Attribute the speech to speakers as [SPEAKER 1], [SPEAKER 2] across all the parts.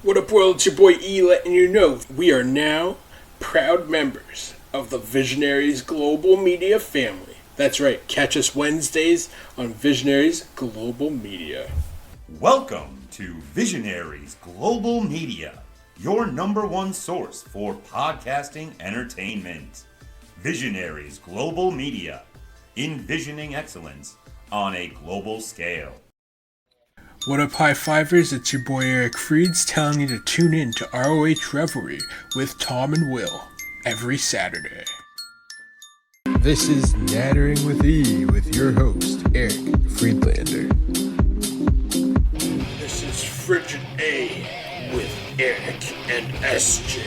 [SPEAKER 1] What up, world? It's your boy E letting you know we are now proud members of the Visionaries Global Media family. That's right, catch us Wednesdays on Visionaries Global Media.
[SPEAKER 2] Welcome to Visionaries Global Media, your #1 source for podcasting entertainment. Visionaries Global Media, envisioning excellence on a global scale.
[SPEAKER 1] What up, high fivers? It's your boy Eric Freeds telling you to tune in to ROH Revelry with Tom and Will every Saturday. This is Nattering with E with your host, Eric Friedlander. This is Frigid A with Eric and SJ.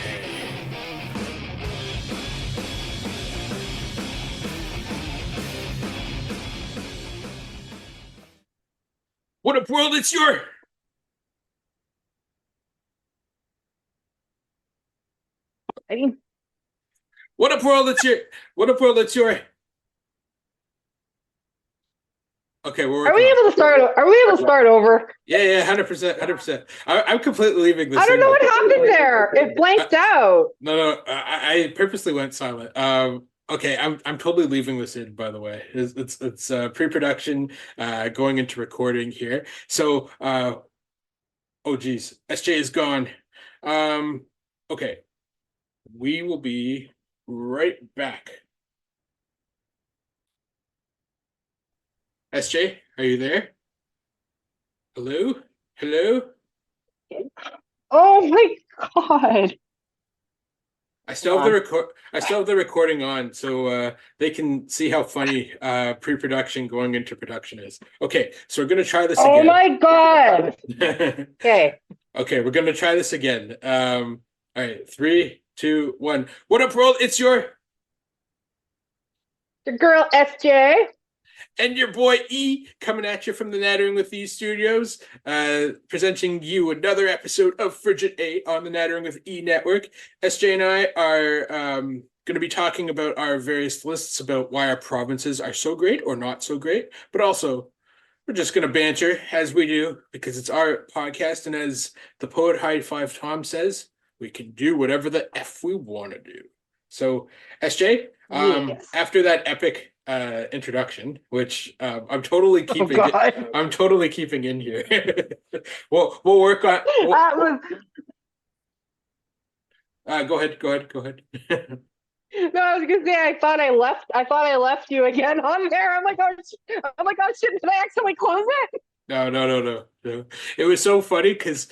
[SPEAKER 1] What up, world? It's your... What up, world? It's your... What up, world? It's your... Okay, we're
[SPEAKER 3] Are we able to start? Are we able to start over?
[SPEAKER 1] Yeah, 100%. I'm completely leaving this.
[SPEAKER 3] I don't know what happened there. It blanked out.
[SPEAKER 1] No. I purposely went silent. Okay, I'm totally leaving this in. By the way, it's pre-production, going into recording here. So, oh geez, SJ is gone. Okay, we will be right back. SJ, are you there? Hello?
[SPEAKER 3] Oh my god!
[SPEAKER 1] I still have the recording on, so they can see how funny pre-production going into production is. Okay, so we're gonna try this again.
[SPEAKER 3] Oh my god! Okay.
[SPEAKER 1] Okay, we're gonna try this again. All right, 3, 2, 1. What up, world? It's your
[SPEAKER 3] Girl SJ.
[SPEAKER 1] and your boy E coming at you from the Nattering with E studios, presenting you another episode of Frigid A on the Nattering with E network. SJ and I are going to be talking about our various lists about why our provinces are so great or not so great, but also we're just going to banter as we do because it's our podcast, and as the poet High Five Tom says, we can do whatever the F we want to do. So, SJ,
[SPEAKER 3] Yes.
[SPEAKER 1] after that epic introduction, which I'm totally keeping. I'm totally keeping in here. we'll work on.
[SPEAKER 3] That was.
[SPEAKER 1] Go ahead.
[SPEAKER 3] No, I was gonna say I thought I left you again on there. I'm like, oh shit! Did I accidentally close it?
[SPEAKER 1] No. It was so funny because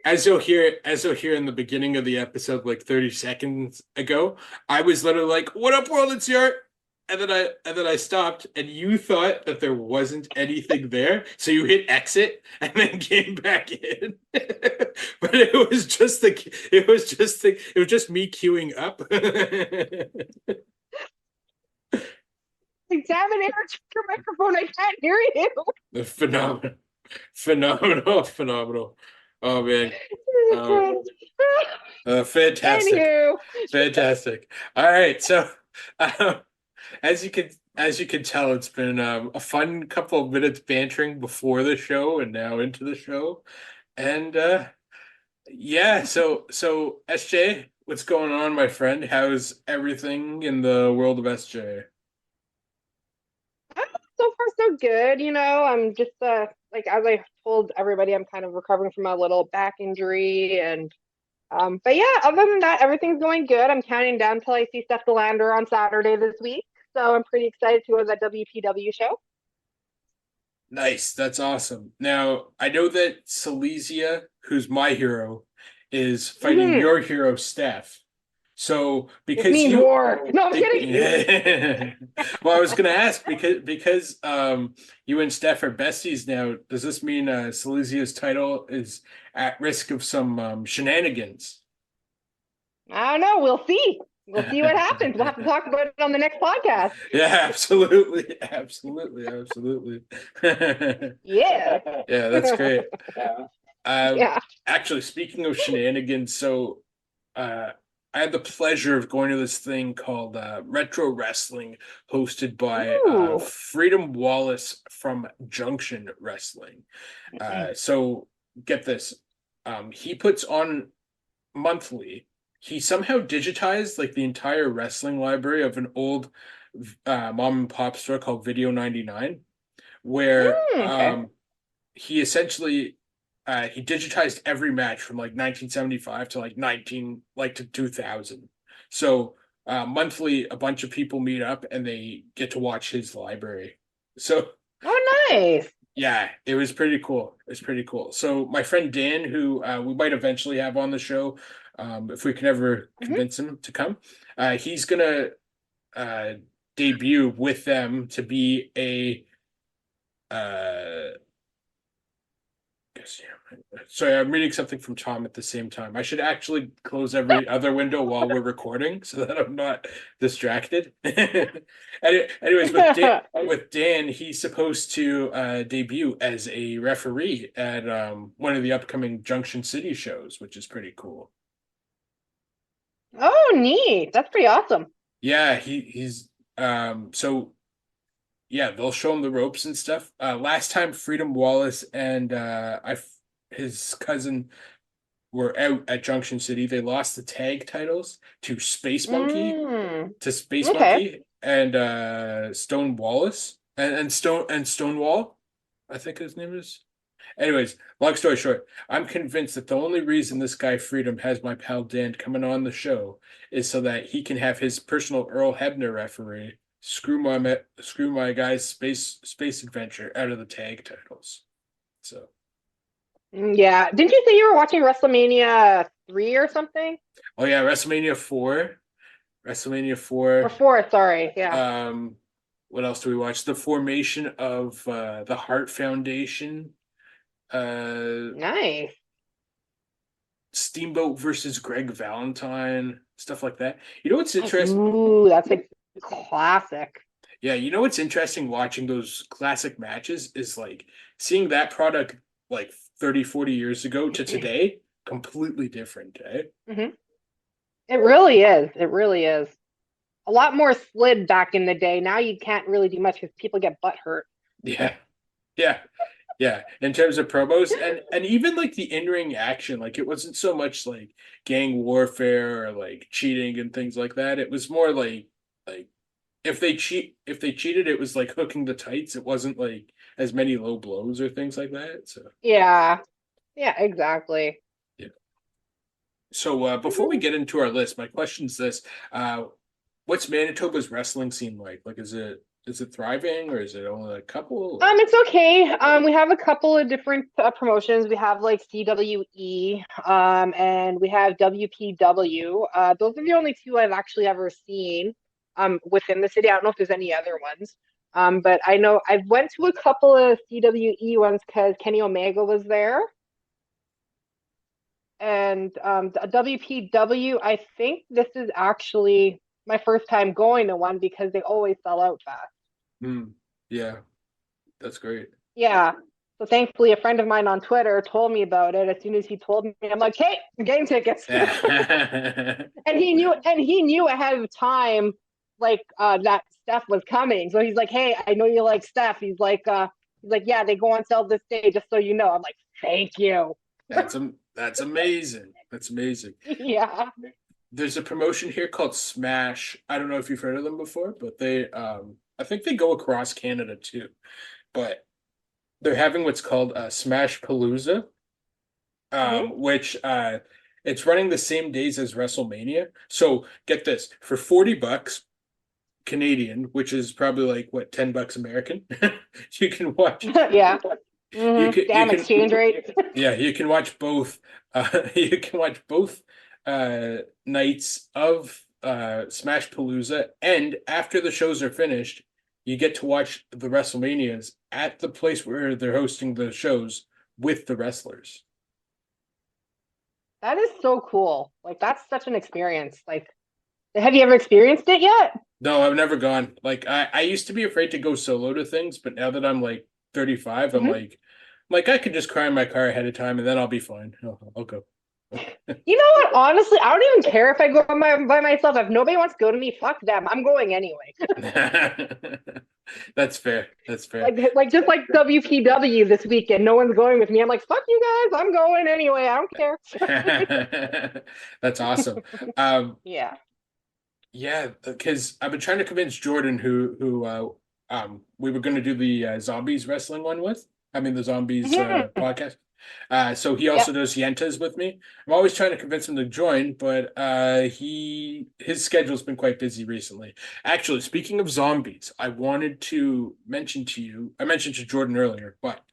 [SPEAKER 1] as you'll hear in the beginning of the episode, like 30 seconds ago, I was literally like, "What up, world? It's your..." And then I stopped, and you thought that there wasn't anything there, so you hit exit and then came back in. But it was just me queuing up.
[SPEAKER 3] Examine your microphone. I can't hear you.
[SPEAKER 1] Phenomenal. Oh man. Fantastic.
[SPEAKER 3] Anywho.
[SPEAKER 1] Fantastic. All right, so as you can tell, it's been a fun couple of minutes bantering before the show and now into the show. And yeah, so SJ, what's going on, my friend? How's everything in the world of SJ?
[SPEAKER 3] So far so good. I'm just like, as I told everybody, I'm kind of recovering from a little back injury, and but yeah, other than that, everything's going good. I'm counting down till I see Steph DeLander on Saturday this week, so I'm pretty excited to go to that WPW show.
[SPEAKER 1] Nice, that's awesome. Now, I know that Silesia, who's my hero, is fighting your hero, Steph. So because
[SPEAKER 3] it means war. No, I'm kidding.
[SPEAKER 1] Well, I was gonna ask because you and Steph are besties now. Does this mean Silesia's title is at risk of some shenanigans?
[SPEAKER 3] I don't know. We'll see. We'll see what happens. We'll have to talk about it on the next podcast.
[SPEAKER 1] Yeah, absolutely.
[SPEAKER 3] Yeah.
[SPEAKER 1] Yeah, that's great.
[SPEAKER 3] Yeah.
[SPEAKER 1] Actually, speaking of shenanigans, so I had the pleasure of going to this thing called Retro Wrestling, hosted by Freedom Wallace from Junction Wrestling. So get this. he puts on monthly. He somehow digitized like the entire wrestling library of an old mom and pop store called Video 99, where
[SPEAKER 3] Okay.
[SPEAKER 1] he essentially he digitized every match from like 1975 to like 19 like to 2000. So monthly, a bunch of people meet up and they get to watch his library. So
[SPEAKER 3] Oh, nice.
[SPEAKER 1] yeah, it was pretty cool. It's pretty cool. So my friend Dan, who we might eventually have on the show, if we can ever
[SPEAKER 3] Hmm.
[SPEAKER 1] convince him to come, he's gonna uh, debut with them to be a sorry, I'm reading something from Tom at the same time. I should actually close every other window while we're recording so that I'm not distracted. Anyways, with Dan, he's supposed to debut as a referee at one of the upcoming Junction City shows, which is pretty cool.
[SPEAKER 3] Oh, neat. That's pretty awesome.
[SPEAKER 1] Yeah, he's so yeah, they'll show him the ropes and stuff. Last time Freedom Wallace and his cousin were out at Junction City. They lost the tag titles to
[SPEAKER 3] Mm,
[SPEAKER 1] Space
[SPEAKER 3] okay.
[SPEAKER 1] Monkey and Stone Wallace and Stonewall, I think his name is. Anyways, long story short, I'm convinced that the only reason this guy Freedom has my pal Dan coming on the show is so that he can have his personal Earl Hebner referee screw my guy's space adventure out of the tag titles. So
[SPEAKER 3] Yeah. Didn't you say you were watching WrestleMania 3 or something?
[SPEAKER 1] oh yeah, WrestleMania
[SPEAKER 3] Or
[SPEAKER 1] 4.
[SPEAKER 3] 4, sorry. Yeah.
[SPEAKER 1] Um, what else do we watch? The formation of the Hart Foundation. Uh,
[SPEAKER 3] Nice.
[SPEAKER 1] Steamboat versus Greg Valentine, stuff like that. You know what's interesting?
[SPEAKER 3] Ooh, that's a classic.
[SPEAKER 1] Yeah, you know what's interesting watching those classic matches is like seeing that product like 30, 40 years ago to today, completely different, eh?
[SPEAKER 3] Hmm. It really is. It really is. A lot more slid back in the day. Now you can't really do much because people get butt hurt.
[SPEAKER 1] Yeah. Yeah. Yeah. In terms of promos and even like the in-ring action, like it wasn't so much like gang warfare or like cheating and things like that. It was more like if they cheated, it was like hooking the tights. It wasn't like as many low blows or things like that. So
[SPEAKER 3] Yeah. Yeah, exactly.
[SPEAKER 1] yeah. So before we get into our list, my question is this: what's Manitoba's wrestling scene like? Like, is it thriving or is it only a couple? Or...
[SPEAKER 3] It's okay. We have a couple of different promotions. We have like CWE, and we have WPW. Those are the only two I've actually ever seen, within the city. I don't know if there's any other ones. But I know I went to a couple of CWE ones because Kenny Omega was there. And WPW, I think this is actually my first time going to one because they always sell out fast.
[SPEAKER 1] Hmm. Yeah, that's great.
[SPEAKER 3] Yeah. So thankfully, a friend of mine on Twitter told me about it. As soon as he told me, I'm like, "Hey, game tickets!" And he knew ahead of time, like that Steph was coming. So he's like, "Hey, I know you like Steph." He's like, "Yeah, they go on sale this day, just so you know." I'm like, "Thank you."
[SPEAKER 1] That's amazing. That's amazing.
[SPEAKER 3] Yeah.
[SPEAKER 1] There's a promotion here called Smash. I don't know if you've heard of them before, but they I think they go across Canada too. But they're having what's called Smash Palooza,
[SPEAKER 3] Hmm.
[SPEAKER 1] which it's running the same days as WrestleMania. So get this, for 40 bucks Canadian, which is probably like what, $10 American, you can watch
[SPEAKER 3] Yeah. Hmm.
[SPEAKER 1] you
[SPEAKER 3] Damn
[SPEAKER 1] can
[SPEAKER 3] exchange rate.
[SPEAKER 1] yeah, you can watch both you can watch both nights of Smash Palooza, and after the shows are finished, you get to watch the WrestleManias at the place where they're hosting the shows with the wrestlers.
[SPEAKER 3] That is so cool. Like that's such an experience. Like, have you ever experienced it yet?
[SPEAKER 1] No, I've never gone. Like I used to be afraid to go solo to things, but now that I'm like 35,
[SPEAKER 3] Hmm.
[SPEAKER 1] like I could just cry in my car ahead of time and then I'll be fine. I'll go.
[SPEAKER 3] You know what? Honestly, I don't even care if I go by myself. If nobody wants to go to me, fuck them. I'm going anyway.
[SPEAKER 1] That's fair. That's fair.
[SPEAKER 3] Like just like WPW this weekend, no one's going with me. I'm like, fuck you guys, I'm going anyway. I don't care.
[SPEAKER 1] That's awesome. Um,
[SPEAKER 3] Yeah.
[SPEAKER 1] yeah, because I've been trying to convince Jordan, we were going to do the zombies wrestling one with. I mean, the zombies
[SPEAKER 3] Mhm.
[SPEAKER 1] podcast. So he
[SPEAKER 3] Yep.
[SPEAKER 1] also does Yentas with me. I'm always trying to convince him to join, but his schedule's been quite busy recently. Actually, speaking of zombies, I wanted to mention to you. I mentioned to Jordan earlier, but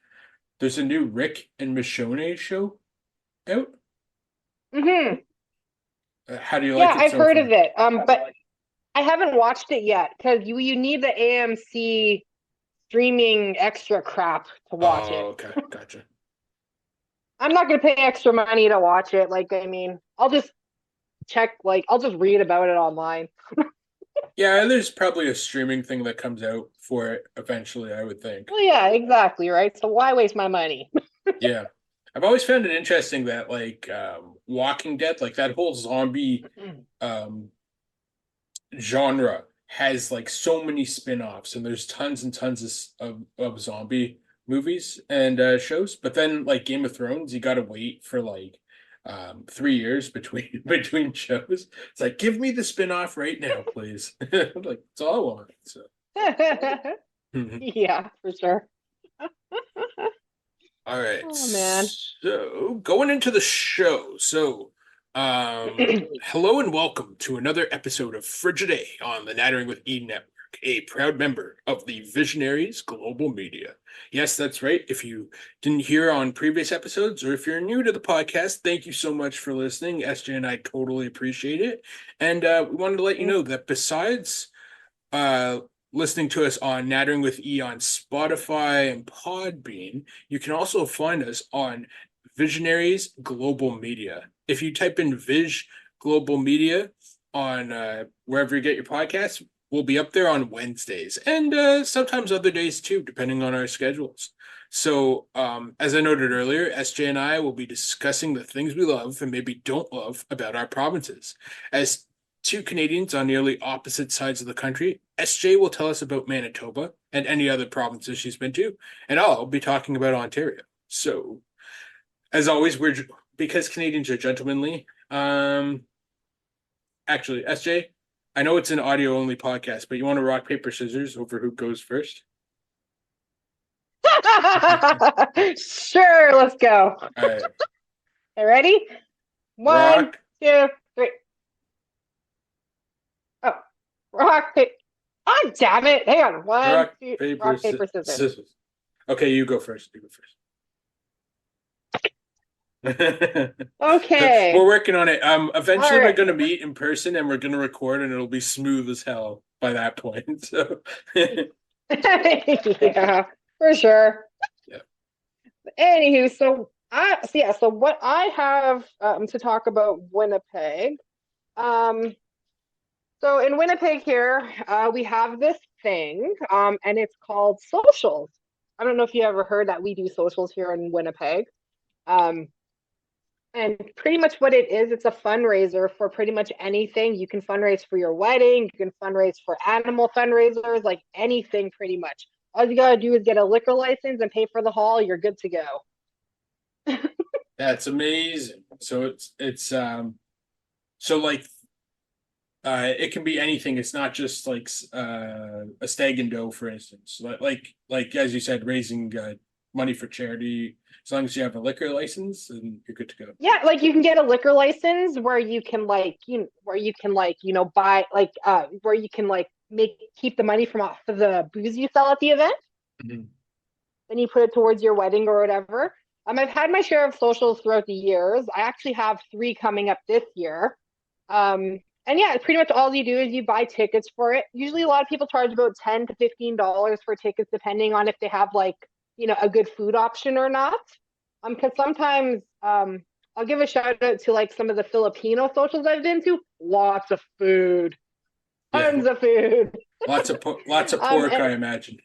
[SPEAKER 1] there's a new Rick and Michonne show out.
[SPEAKER 3] Hmm.
[SPEAKER 1] How do you like
[SPEAKER 3] Yeah,
[SPEAKER 1] it
[SPEAKER 3] I've
[SPEAKER 1] so
[SPEAKER 3] heard
[SPEAKER 1] far?
[SPEAKER 3] of it. But I haven't watched it yet because you need the AMC streaming extra crap to watch it.
[SPEAKER 1] Oh, okay, gotcha.
[SPEAKER 3] I'm not gonna pay extra money to watch it. Like, I mean, I'll just I'll just read about it online.
[SPEAKER 1] Yeah, there's probably a streaming thing that comes out for it eventually, I would think.
[SPEAKER 3] Well, yeah, exactly, right? So why waste my money?
[SPEAKER 1] Yeah. I've always found it interesting that like Walking Dead, like that whole zombie um genre has like so many spin-offs and there's tons and tons of zombie movies and shows. But then like Game of Thrones, you gotta wait for like 3 years between between shows. It's like give me the spin-off right now, please. Like that's all I want. So
[SPEAKER 3] Yeah, for sure.
[SPEAKER 1] all right.
[SPEAKER 3] Oh man.
[SPEAKER 1] So going into the show. So hello and welcome to another episode of Frigid A on the Nattering with E Network, a proud member of the Visionaries Global Media. Yes, that's right. If you didn't hear on previous episodes, or if you're new to the podcast, thank you so much for listening. SJ and I totally appreciate it. And we wanted to let you know that besides uh, listening to us on Nattering with E on Spotify and Podbean, you can also find us on Visionaries Global Media. If you type in Viz Global Media on wherever you get your podcasts, we'll be up there on Wednesdays and sometimes other days too, depending on our schedules. So, as I noted earlier, SJ and I will be discussing the things we love and maybe don't love about our provinces. As two Canadians on nearly opposite sides of the country, SJ will tell us about Manitoba and any other provinces she's been to, and I'll be talking about Ontario. So, as always, because Canadians are gentlemanly. Actually, SJ, I know it's an audio only podcast, but you want to rock paper scissors over who goes first?
[SPEAKER 3] Sure, let's go.
[SPEAKER 1] All right,
[SPEAKER 3] You ready? One,
[SPEAKER 1] rock,
[SPEAKER 3] 2, 3. Oh, rock, paper. Oh, damn it. Hang on. One,
[SPEAKER 1] rock,
[SPEAKER 3] two,
[SPEAKER 1] paper,
[SPEAKER 3] rock, paper, scissors.
[SPEAKER 1] scissors. Okay, you go first. You go first. We're
[SPEAKER 3] Okay.
[SPEAKER 1] working on it. Eventually
[SPEAKER 3] All
[SPEAKER 1] we're
[SPEAKER 3] right.
[SPEAKER 1] gonna meet in person and we're gonna record and it'll be smooth as hell by that point. So
[SPEAKER 3] Yeah, for sure.
[SPEAKER 1] yeah.
[SPEAKER 3] Anywho, so what I have to talk about Winnipeg. Um, so in Winnipeg here, we have this thing, and it's called socials. I don't know if you ever heard that we do socials here in Winnipeg. Um, and pretty much what it is, it's a fundraiser for pretty much anything. You can fundraise for your wedding, you can fundraise for animal fundraisers, like anything pretty much. All you gotta do is get a liquor license and pay for the hall, you're good to go.
[SPEAKER 1] That's amazing. So so like it can be anything. It's not just like a stag and doe, for instance. Like as you said, raising money for charity. As long as you have a liquor license, then you're good to go.
[SPEAKER 3] Yeah, like you can get a liquor license where you can buy where you can like make keep the money from off of the booze you sell at the event.
[SPEAKER 1] Mhm.
[SPEAKER 3] Then you put it towards your wedding or whatever. I've had my share of socials throughout the years. I actually have 3 coming up this year. And yeah, pretty much all you do is you buy tickets for it. Usually a lot of people charge about $10 to $15 for tickets, depending on if they have like, a good food option or not. Because sometimes I'll give a shout out to like some of the Filipino socials I've been to. Lots of food.
[SPEAKER 1] Yeah,
[SPEAKER 3] Tons of food.
[SPEAKER 1] lots of pork,
[SPEAKER 3] And
[SPEAKER 1] I imagine.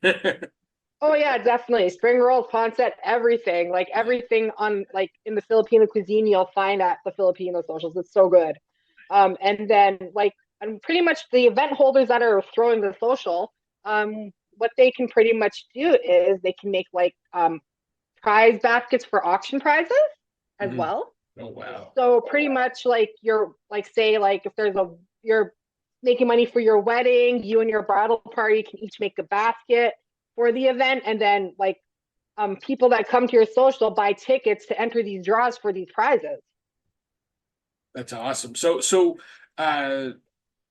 [SPEAKER 3] oh yeah, definitely. Spring rolls, pancit, everything. Like everything on like in the Filipino cuisine you'll find at the Filipino socials. It's so good. And then like and pretty much the event holders that are throwing the social, what they can pretty much do is they can make like prize baskets for auction prizes as
[SPEAKER 1] Mhm.
[SPEAKER 3] well.
[SPEAKER 1] Oh wow.
[SPEAKER 3] So pretty much like you're like say like if there's a you're making money for your wedding, you and your bridal party can each make a basket for the event, and then like people that come to your social buy tickets to enter these draws for these prizes.
[SPEAKER 1] That's awesome. So uh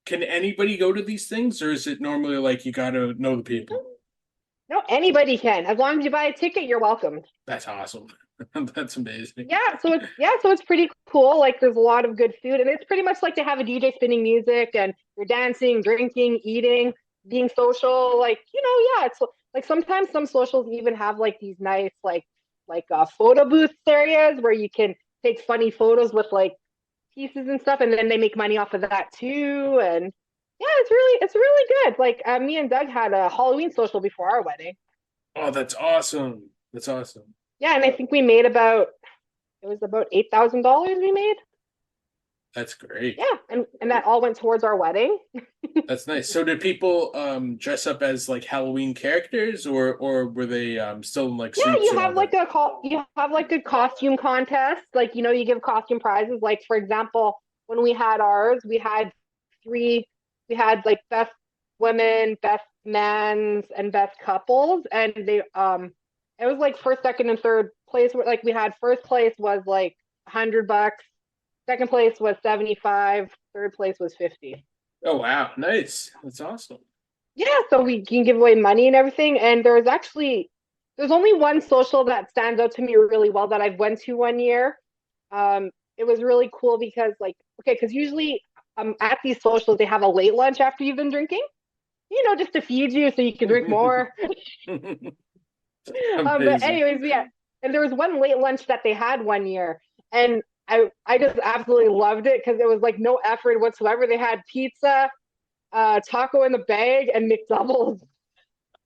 [SPEAKER 1] can anybody go to these things, or is it normally like you gotta know the people?
[SPEAKER 3] No, anybody can. As long as you buy a ticket, you're welcome.
[SPEAKER 1] That's awesome. That's amazing.
[SPEAKER 3] So it's pretty cool. Like there's a lot of good food, and it's pretty much like to have a DJ spinning music, and you're dancing, drinking, eating, being social. Like yeah, it's like sometimes some socials even have like these nice photo booth areas where you can take funny photos with like pieces and stuff, and then they make money off of that too. And yeah, it's really good. Like me and Doug had a Halloween social before our wedding.
[SPEAKER 1] Oh, that's awesome. That's awesome.
[SPEAKER 3] Yeah, and I think we made about it was about $8,000 we made.
[SPEAKER 1] That's great.
[SPEAKER 3] Yeah, and that all went towards our wedding.
[SPEAKER 1] That's nice. So did people dress up as like Halloween characters, or were they still in like
[SPEAKER 3] Yeah,
[SPEAKER 1] suits and all that?
[SPEAKER 3] you have like a costume contest. Like, you give costume prizes. Like for example, when we had ours, three we had like best women, best men's, and best couples. And they it was like first, second, and third place. Like we had first place was like $100, second place was 75, third place was 50.
[SPEAKER 1] Oh wow, nice. That's awesome.
[SPEAKER 3] Yeah, so we can give away money and everything. And there's only one social that stands out to me really well that I've went to one year. It was really cool because because usually at these socials they have a late lunch after you've been drinking, just to feed you so you can drink more. But
[SPEAKER 1] Amazing.
[SPEAKER 3] anyways, yeah. And there was one late lunch that they had one year, and I just absolutely loved it because it was like no effort whatsoever. They had pizza, taco in the bag, and McDoubles.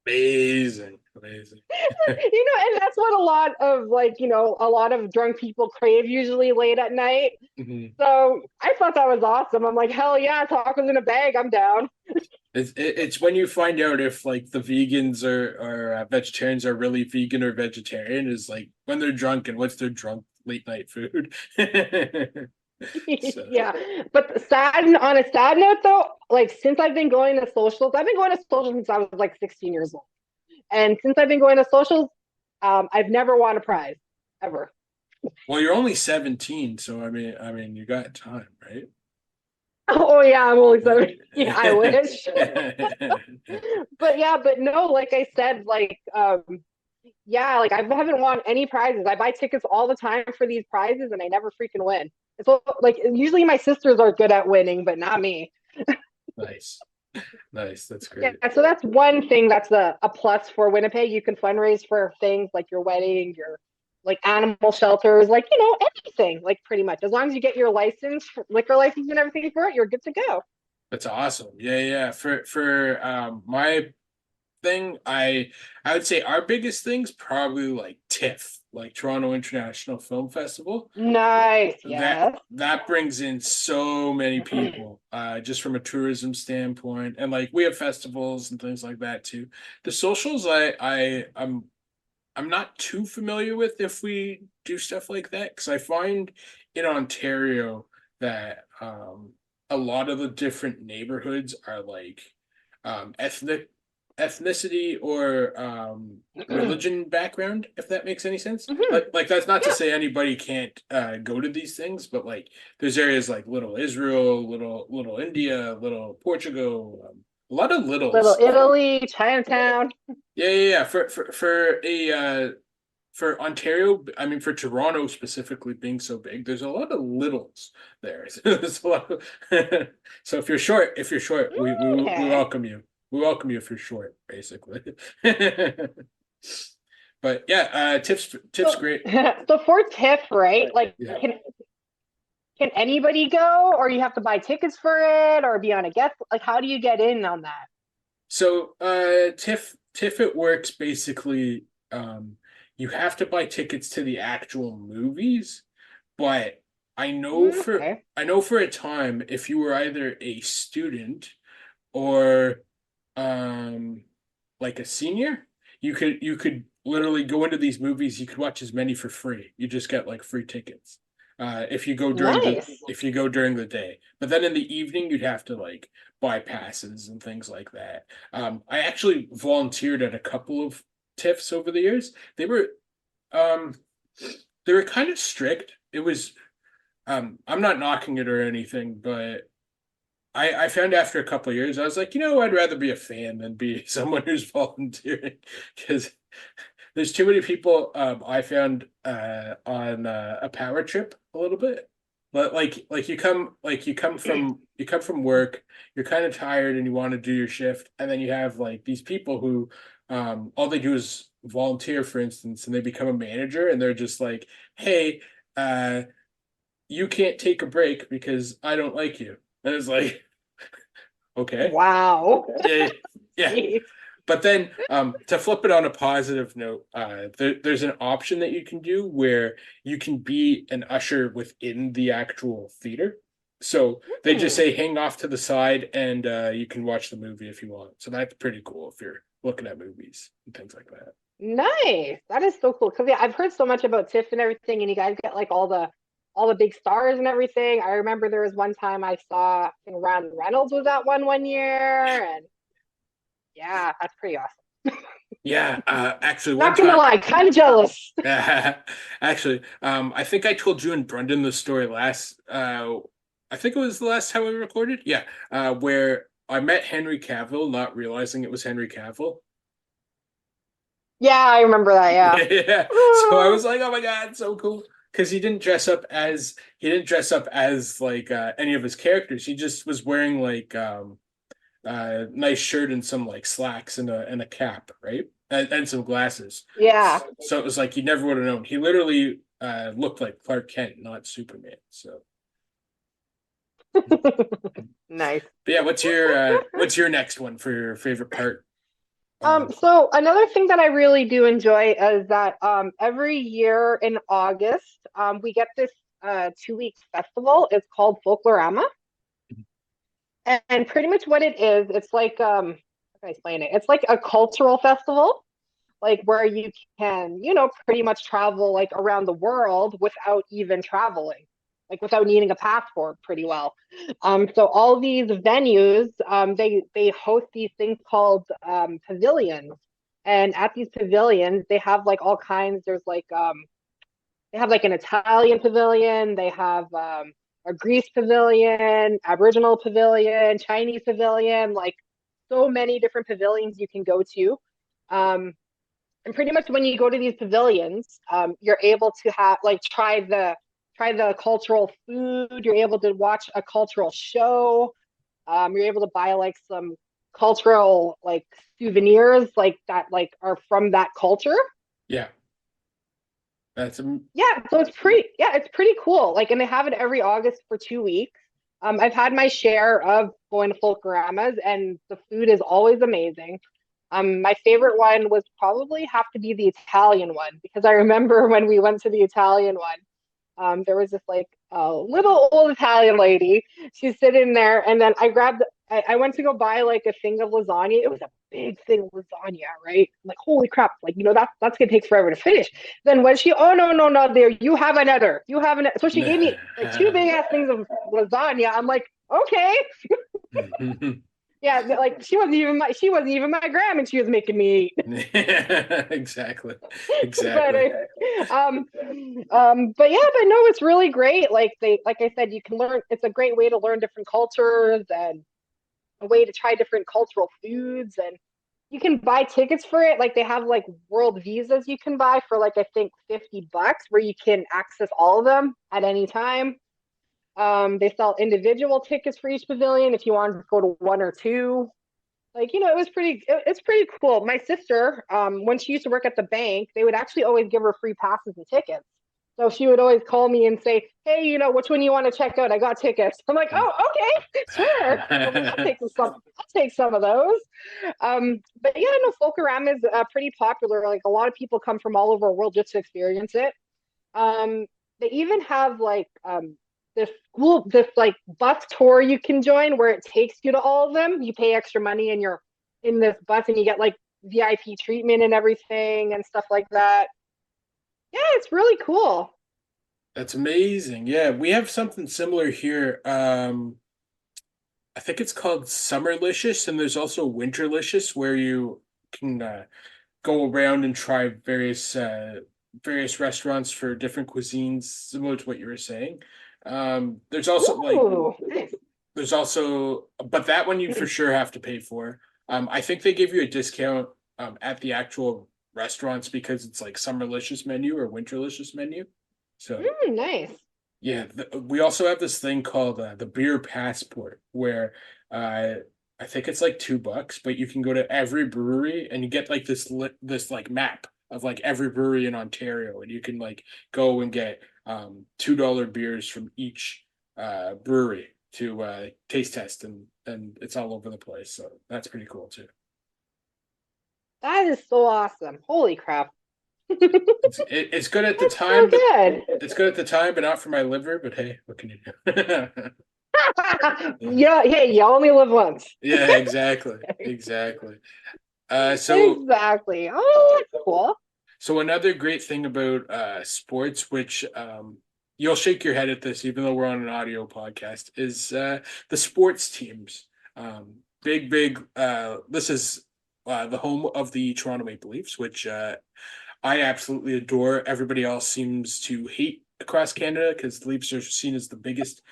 [SPEAKER 1] Amazing. Amazing.
[SPEAKER 3] And that's what a lot of drunk people crave usually late at night.
[SPEAKER 1] Mhm.
[SPEAKER 3] So I thought that was awesome. I'm like, hell yeah, tacos in a bag, I'm down.
[SPEAKER 1] It's when you find out if like the vegans or vegetarians are really vegan or vegetarian is like when they're drunk and what's their drunk late night food. So
[SPEAKER 3] Yeah, but on a sad note though, like since I've been going to socials, I've been going to socials since I was like 16 years old, and since I've been going to socials, I've never won a prize ever.
[SPEAKER 1] well, you're only 17, so I mean you got time, right?
[SPEAKER 3] Oh yeah, I'm only 7. Yeah, I wish. But no, like I said, yeah, like I haven't won any prizes. I buy tickets all the time for these prizes, and I never freaking win. So like usually my sisters are good at winning, but not me.
[SPEAKER 1] Nice. Nice. That's
[SPEAKER 3] Yeah,
[SPEAKER 1] great.
[SPEAKER 3] so that's one thing that's a plus for Winnipeg. You can fundraise for things like your wedding, your like animal shelters, like anything, like pretty much. As long as you get your license, liquor license and everything for it, you're good to go.
[SPEAKER 1] That's awesome. Yeah, yeah. For my thing, I would say our biggest thing's probably like TIFF, like Toronto International Film Festival.
[SPEAKER 3] Nice,
[SPEAKER 1] That
[SPEAKER 3] yes.
[SPEAKER 1] that brings in so many people, just from a tourism standpoint, and like we have festivals and things like that too. The socials, I'm not too familiar with if we do stuff like that because I find in Ontario that a lot of the different neighborhoods are like ethnicity or religion background, if that makes any sense.
[SPEAKER 3] Mhm.
[SPEAKER 1] Like that's not to
[SPEAKER 3] Yeah,
[SPEAKER 1] say anybody can't go to these things, but like there's areas like Little Israel, Little India, Little Portugal, a lot of
[SPEAKER 3] Little
[SPEAKER 1] littles.
[SPEAKER 3] Italy, Chinatown.
[SPEAKER 1] Yeah. For Ontario, I mean for Toronto specifically being so big, there's a lot of littles there. There's a lot of so if you're short, we
[SPEAKER 3] Okay.
[SPEAKER 1] welcome you. We welcome you if you're short, basically. But yeah, tips
[SPEAKER 3] So,
[SPEAKER 1] great.
[SPEAKER 3] so for TIFF, right? Like,
[SPEAKER 1] Yeah.
[SPEAKER 3] can anybody go, or you have to buy tickets for it, or be on a guest? Like, how do you get in on that?
[SPEAKER 1] So TIFF it works basically you have to buy tickets to the actual movies, but
[SPEAKER 3] Okay.
[SPEAKER 1] I know for a time if you were either a student or um like a senior, you could literally go into these movies. You could watch as many for free. You just get like free tickets. If you go during
[SPEAKER 3] Nice.
[SPEAKER 1] the day, but then in the evening you'd have to like buy passes and things like that. I actually volunteered at a couple of TIFFs over the years. Um, they were kind of strict. It was, I'm not knocking it or anything, but I found after a couple of years, I was like, I'd rather be a fan than be someone who's volunteering because there's too many people I found on a power trip a little bit. But you come from work, you're kind of tired and you want to do your shift, and then you have like these people who all they do is volunteer, for instance, and they become a manager and they're just like, hey, you can't take a break because I don't like you. And it's like, okay.
[SPEAKER 3] Wow.
[SPEAKER 1] Yeah, yeah. But then to flip it on a positive note, there's an option that you can do where you can be an usher within the actual theater. So they just say hang off to the side and you can watch the movie if you want. So that's pretty cool if you're looking at movies and things like that.
[SPEAKER 3] Nice. That is so cool. Because yeah, I've heard so much about TIFF and everything, and you guys get like all the big stars and everything. I remember there was one time I saw, I think Ryan Reynolds was at one year, and yeah, that's pretty awesome.
[SPEAKER 1] Yeah, actually, one
[SPEAKER 3] Not gonna
[SPEAKER 1] time,
[SPEAKER 3] lie, kind of jealous.
[SPEAKER 1] actually, I think I told you and Brendan the story last. I think it was the last time we recorded. Yeah, where I met Henry Cavill, not realizing it was Henry Cavill.
[SPEAKER 3] Yeah, I remember that. Yeah.
[SPEAKER 1] Yeah. So I was like, oh my God, so cool. Because he didn't dress up as like any of his characters. He just was wearing like nice shirt and some like slacks and a cap, right? And some glasses.
[SPEAKER 3] Yeah.
[SPEAKER 1] So it was like you never would have known. He literally looked like Clark Kent, not Superman. So
[SPEAKER 3] Nice.
[SPEAKER 1] but yeah, what's your next one for your favorite part?
[SPEAKER 3] So another thing that I really do enjoy is that every year in August, we get this 2 week festival. It's called Folklorama. And pretty much what it is, it's like how can I explain it? It's like a cultural festival, like where you can, pretty much travel like around the world without even traveling, like without needing a passport pretty well. So all these venues, they host these things called pavilions. And at these pavilions, they have like all kinds. There's like they have like an Italian pavilion, they have a Greece pavilion, Aboriginal pavilion, Chinese pavilion, like so many different pavilions you can go to. Um, and pretty much when you go to these pavilions, you're able to have like try the cultural food. You're able to watch a cultural show. You're able to buy like some cultural like souvenirs like that like are from that culture.
[SPEAKER 1] Yeah, that's
[SPEAKER 3] Yeah, so it's pretty cool. Like, and they have it every August for 2 weeks. I've had my share of going to Folkloramas, and the food is always amazing. My favorite one was probably have to be the Italian one because I remember when we went to the Italian one, there was this like little old Italian lady. She's sitting there, and then I went to go buy like a thing of lasagna. It was a big thing of lasagna, right? I'm like, holy crap! Like, that's gonna take forever to finish. Then when oh no, there, you have another, you have another. So she gave me like two big ass things of lasagna. I'm like, okay. Yeah, like she wasn't even my gram, and she was making me eat.
[SPEAKER 1] exactly.
[SPEAKER 3] But yeah, but no, it's really great. Like I said, you can learn. It's a great way to learn different cultures and a way to try different cultural foods, and you can buy tickets for it. Like they have like world visas you can buy for like I think $50, where you can access all of them at any time. They sell individual tickets for each pavilion if you want to go to one or two. Like, it's pretty cool. My sister, when she used to work at the bank, they would actually always give her free passes and tickets. So she would always call me and say, hey, which one you want to check out? I got tickets. I'm like, oh, okay, sure. I'll take some of those. But yeah, no, Folklorama is pretty popular. Like a lot of people come from all over the world just to experience it. They even have like this like bus tour you can join where it takes you to all of them. You pay extra money and you're in this bus and you get like VIP treatment and everything and stuff like that. Yeah, it's really cool.
[SPEAKER 1] That's amazing. Yeah, we have something similar here. I think it's called Summerlicious, and there's also Winterlicious where you can go around and try various restaurants for different cuisines, similar to what you were saying. There's also
[SPEAKER 3] Ooh, nice.
[SPEAKER 1] but that one you for sure have to pay for. I think they give you a discount at the actual restaurants because it's like Summerlicious menu or Winterlicious menu. So
[SPEAKER 3] Nice.
[SPEAKER 1] yeah, we also have this thing called the beer passport, where uh, I think it's like $2, but you can go to every brewery and you get like this like map of like every brewery in Ontario, and you can like go and get $2 beers from each brewery to taste test, and it's all over the place. So that's pretty cool too.
[SPEAKER 3] That is so awesome. Holy crap.
[SPEAKER 1] It's good at the
[SPEAKER 3] That's so
[SPEAKER 1] time, but
[SPEAKER 3] good.
[SPEAKER 1] it's good at the time, but not for my liver. But hey, what can you do?
[SPEAKER 3] Yeah, hey, you only live once.
[SPEAKER 1] Yeah, exactly. Exactly. So
[SPEAKER 3] Exactly. Oh, that's cool.
[SPEAKER 1] so another great thing about sports, which you'll shake your head at this, even though we're on an audio podcast, is the sports teams. This is the home of the Toronto Maple Leafs, which I absolutely adore. Everybody else seems to hate across Canada because the Leafs are seen as the biggest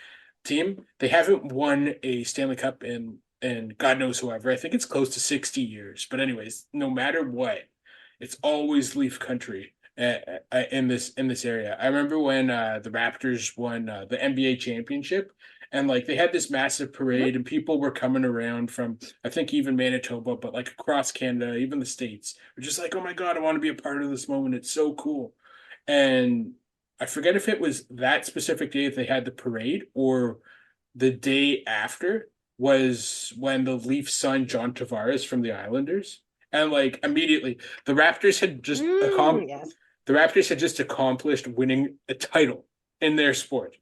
[SPEAKER 1] team. They haven't won a Stanley Cup in God knows however. I think it's close to 60 years. But anyways, no matter what, it's always Leaf country in this area. I remember when the Raptors won the NBA championship, and like they had this massive parade, and people were coming around from I think even Manitoba, but like across Canada, even the states, were just like, "Oh my God, I want to be a part of this moment. It's so cool." And I forget if it was that specific day that they had the parade or the day after was when the Leafs signed John Tavares from the Islanders. And like immediately, the Raptors had just
[SPEAKER 3] Yes.
[SPEAKER 1] the Raptors had just accomplished winning a title in their sport.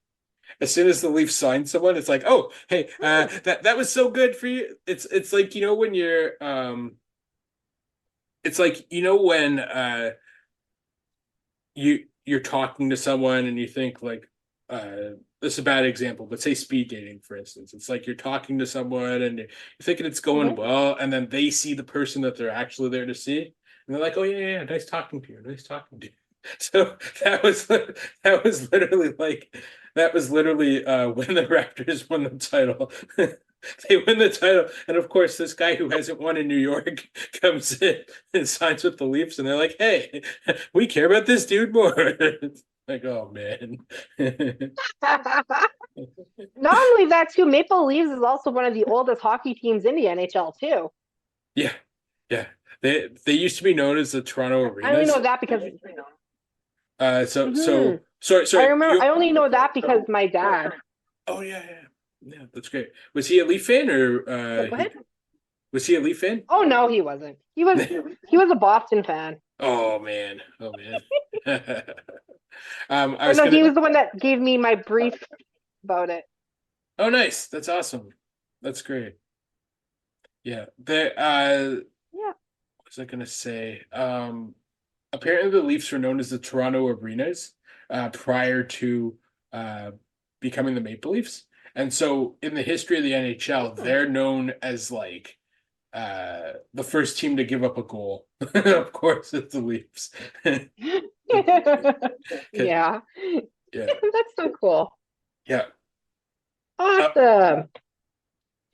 [SPEAKER 1] As soon as the Leafs signed someone, it's like, oh, hey, that was so good for you. It's like when you're it's like when you're talking to someone and you think like this is a bad example, but say speed dating, for instance. It's like you're talking to someone and you're thinking it's going well, and then they see the person that they're actually there to see, and they're like, "Oh yeah, nice talking to you, nice talking to you." So that was literally when the Raptors won the title. They win the title, and of course, this guy who hasn't won in New York comes in and signs with the Leafs, and they're like, "Hey, we care about this dude more." It's like, oh man.
[SPEAKER 3] Not only that, too, Maple Leafs is also one of the oldest hockey teams in the NHL, too.
[SPEAKER 1] Yeah, yeah. They used to be known as the Toronto
[SPEAKER 3] I only
[SPEAKER 1] Arenas.
[SPEAKER 3] know that because
[SPEAKER 1] Sorry.
[SPEAKER 3] I remember. I only know that because my dad.
[SPEAKER 1] Oh yeah. That's great. Was he a Leaf fan or
[SPEAKER 3] Go ahead.
[SPEAKER 1] was he a Leaf fan?
[SPEAKER 3] Oh no, he wasn't. He was a Boston fan.
[SPEAKER 1] Oh man. I
[SPEAKER 3] Oh
[SPEAKER 1] was
[SPEAKER 3] no,
[SPEAKER 1] gonna.
[SPEAKER 3] he was the one that gave me my brief about it.
[SPEAKER 1] Oh, nice. That's awesome. That's great. Yeah.
[SPEAKER 3] Yeah.
[SPEAKER 1] What was I gonna say? Apparently the Leafs were known as the Toronto Arenas prior to becoming the Maple Leafs. And so in the history of the NHL, they're known as like the first team to give up a goal. Of course, it's the Leafs.
[SPEAKER 3] Yeah.
[SPEAKER 1] Yeah.
[SPEAKER 3] That's so cool.
[SPEAKER 1] Yeah.
[SPEAKER 3] Awesome.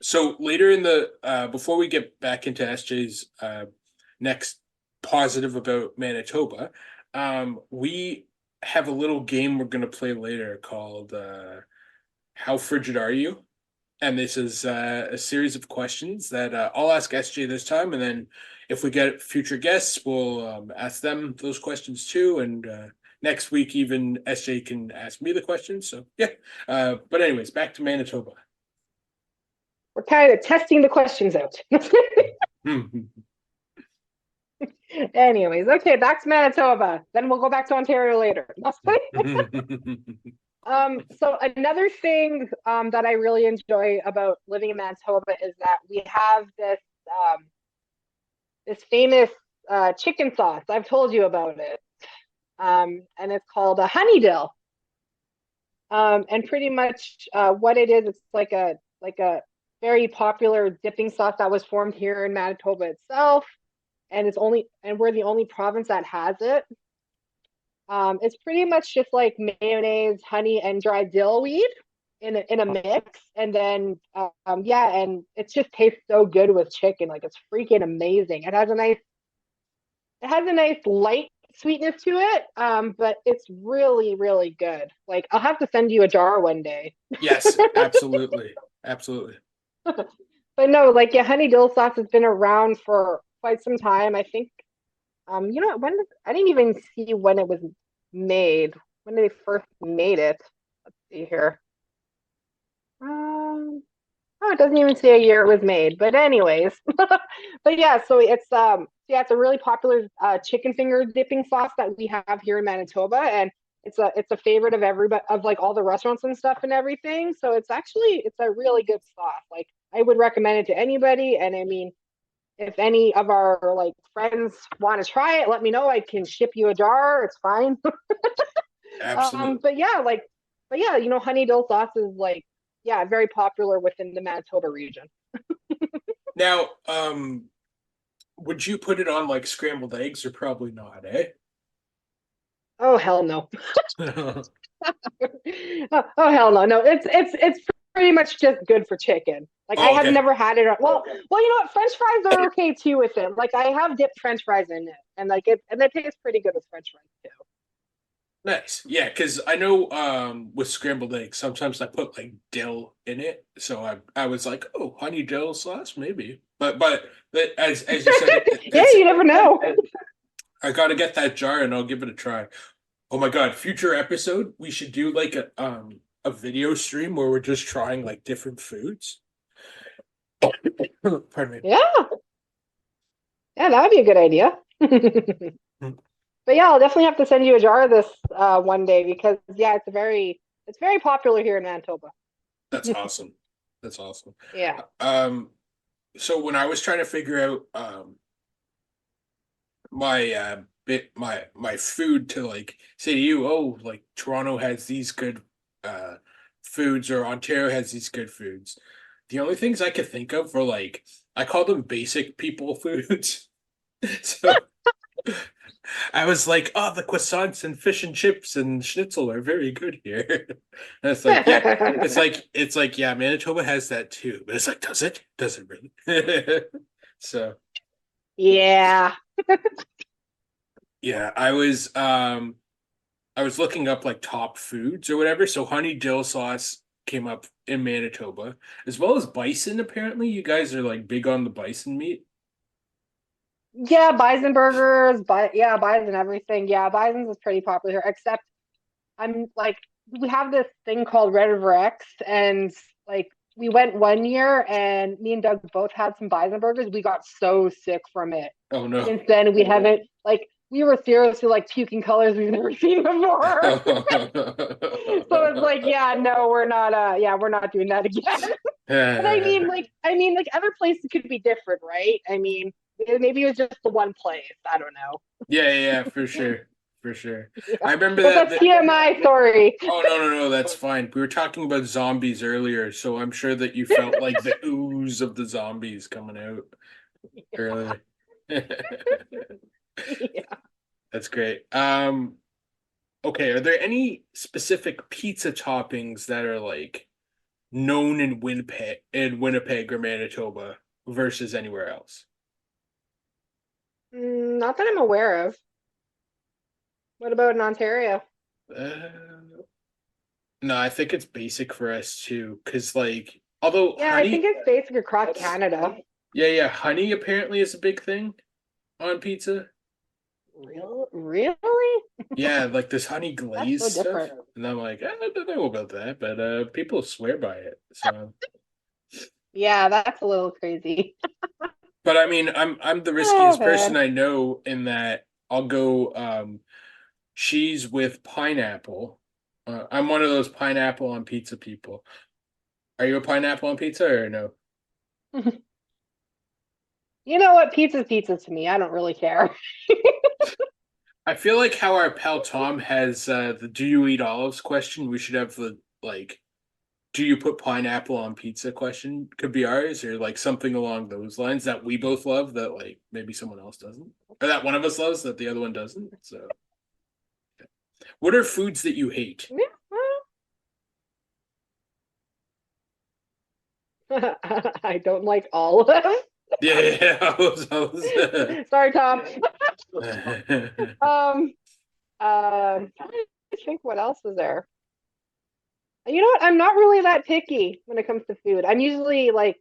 [SPEAKER 1] So later in the before we get back into SJ's next positive about Manitoba, we have a little game we're gonna play later called How Frigid Are You? And this is a series of questions that I'll ask SJ this time, and then if we get future guests, we'll ask them those questions too. And next week, even SJ can ask me the questions. So yeah. But anyways, back to Manitoba.
[SPEAKER 3] We're kind of testing the questions out. Anyways, okay, back to Manitoba. Then we'll go back to Ontario later. So another thing that I really enjoy about living in Manitoba is that we have this famous chicken sauce. I've told you about it. And it's called a honey dill. And pretty much what it is, it's like a very popular dipping sauce that was formed here in Manitoba itself, and we're the only province that has it. It's pretty much just like mayonnaise, honey, and dried dill weed in a mix, and then yeah, and it just tastes so good with chicken. Like, it's freaking amazing. It has a nice light sweetness to it, but it's really, really good. Like, I'll have to send you a jar one day.
[SPEAKER 1] Yes, absolutely. Absolutely.
[SPEAKER 3] But no, like, yeah, honey dill sauce has been around for quite some time. I think, I didn't even see when it was made. When they first made it. Let's see here. Oh, it doesn't even say a year it was made. But anyways, but yeah, so it's a really popular chicken finger dipping sauce that we have here in Manitoba, and it's a favorite of everybody, of like all the restaurants and stuff and everything. So it's a really good sauce. Like, I would recommend it to anybody, and I mean, if any of our like friends want to try it, let me know. I can ship you a jar. It's fine.
[SPEAKER 1] Absolutely.
[SPEAKER 3] But yeah, honey dill sauce is like, yeah, very popular within the Manitoba region.
[SPEAKER 1] Now, would you put it on like scrambled eggs, or probably not, eh?
[SPEAKER 3] Oh, hell no. Oh, hell no. No, it's pretty much just good for chicken. Like, I
[SPEAKER 1] Oh,
[SPEAKER 3] have
[SPEAKER 1] okay.
[SPEAKER 3] never had it. Well, you know what? French fries are okay too with it. Like, I have dipped French fries in it, and like it tastes pretty good with French fries too.
[SPEAKER 1] Nice. Yeah, because I know with scrambled eggs, sometimes I put like dill in it. So I was like, oh, honey dill sauce, maybe. But as you said,
[SPEAKER 3] Yeah,
[SPEAKER 1] it's
[SPEAKER 3] you never know.
[SPEAKER 1] I gotta get that jar and I'll give it a try. Oh my God, future episode, we should do like a video stream where we're just trying like different foods. Pardon me.
[SPEAKER 3] Yeah, yeah, that would be a good idea. But yeah, I'll definitely have to send you a jar of this one day, because yeah, it's very popular here in Manitoba.
[SPEAKER 1] That's awesome. That's awesome.
[SPEAKER 3] Yeah.
[SPEAKER 1] Um, so when I was trying to figure out my my food to like say to you, oh, like Toronto has these good uh foods, or Ontario has these good foods. The only things I could think of were like, I call them basic people foods. So I was like, oh, the croissants and fish and chips and schnitzel are very good here. And it's like, yeah, it's like, yeah, Manitoba has that too. But it's like, does it? Does it really? So
[SPEAKER 3] Yeah.
[SPEAKER 1] yeah, I was looking up like top foods or whatever. So honey dill sauce came up in Manitoba, as well as bison. Apparently, you guys are like big on the bison meat.
[SPEAKER 3] Yeah, bison burgers, but yeah, bison everything. Yeah, bison's is pretty popular here, except I'm like, we have this thing called Red River X, and like, we went one year and me and Doug both had some bison burgers. We got so sick from it.
[SPEAKER 1] Oh no.
[SPEAKER 3] Since then, we haven't, like, we were seriously like puking colors we've never seen before. So it's like, yeah, no, we're not doing that again. But I mean, like other places could be different, right? I mean, maybe it was just the one place. I don't know.
[SPEAKER 1] Yeah, for sure. For sure.
[SPEAKER 3] Yeah.
[SPEAKER 1] I remember
[SPEAKER 3] But
[SPEAKER 1] that,
[SPEAKER 3] that's TMI. Sorry.
[SPEAKER 1] oh no, that's fine. We were talking about zombies earlier, so I'm sure that you felt like the ooze of the zombies coming out earlier.
[SPEAKER 3] Yeah.
[SPEAKER 1] That's great. Okay, are there any specific pizza toppings that are like known in Winnipeg or Manitoba versus anywhere else?
[SPEAKER 3] Not that I'm aware of. What about in Ontario?
[SPEAKER 1] Uh, no, I think it's basic for us too, because like, although
[SPEAKER 3] Yeah, I think
[SPEAKER 1] honey,
[SPEAKER 3] it's basic across Canada.
[SPEAKER 1] yeah, honey apparently is a big thing on pizza.
[SPEAKER 3] Really?
[SPEAKER 1] Yeah, like this honey
[SPEAKER 3] That's so
[SPEAKER 1] glaze stuff,
[SPEAKER 3] different.
[SPEAKER 1] and I'm like, I don't know about that, but people swear by it. So,
[SPEAKER 3] Yeah, that's a little crazy.
[SPEAKER 1] but I mean, I'm the
[SPEAKER 3] Oh
[SPEAKER 1] riskiest person
[SPEAKER 3] man.
[SPEAKER 1] I know in that I'll go cheese with pineapple. I'm one of those pineapple on pizza people. Are you a pineapple on pizza or no?
[SPEAKER 3] You know what? Pizza's pizza to me. I don't really care.
[SPEAKER 1] I feel like how our pal Tom has the "Do you eat olives?" question. We should have the like, "Do you put pineapple on pizza?" question. Could be ours, or like something along those lines that we both love that like maybe someone else doesn't, or that one of us loves that the other one doesn't. So, what are foods that you hate?
[SPEAKER 3] Yeah, well, I don't like olives.
[SPEAKER 1] Yeah, I
[SPEAKER 3] Sorry, Tom.
[SPEAKER 1] was-
[SPEAKER 3] Trying to think what else is there. You know what? I'm not really that picky when it comes to food. I'm usually like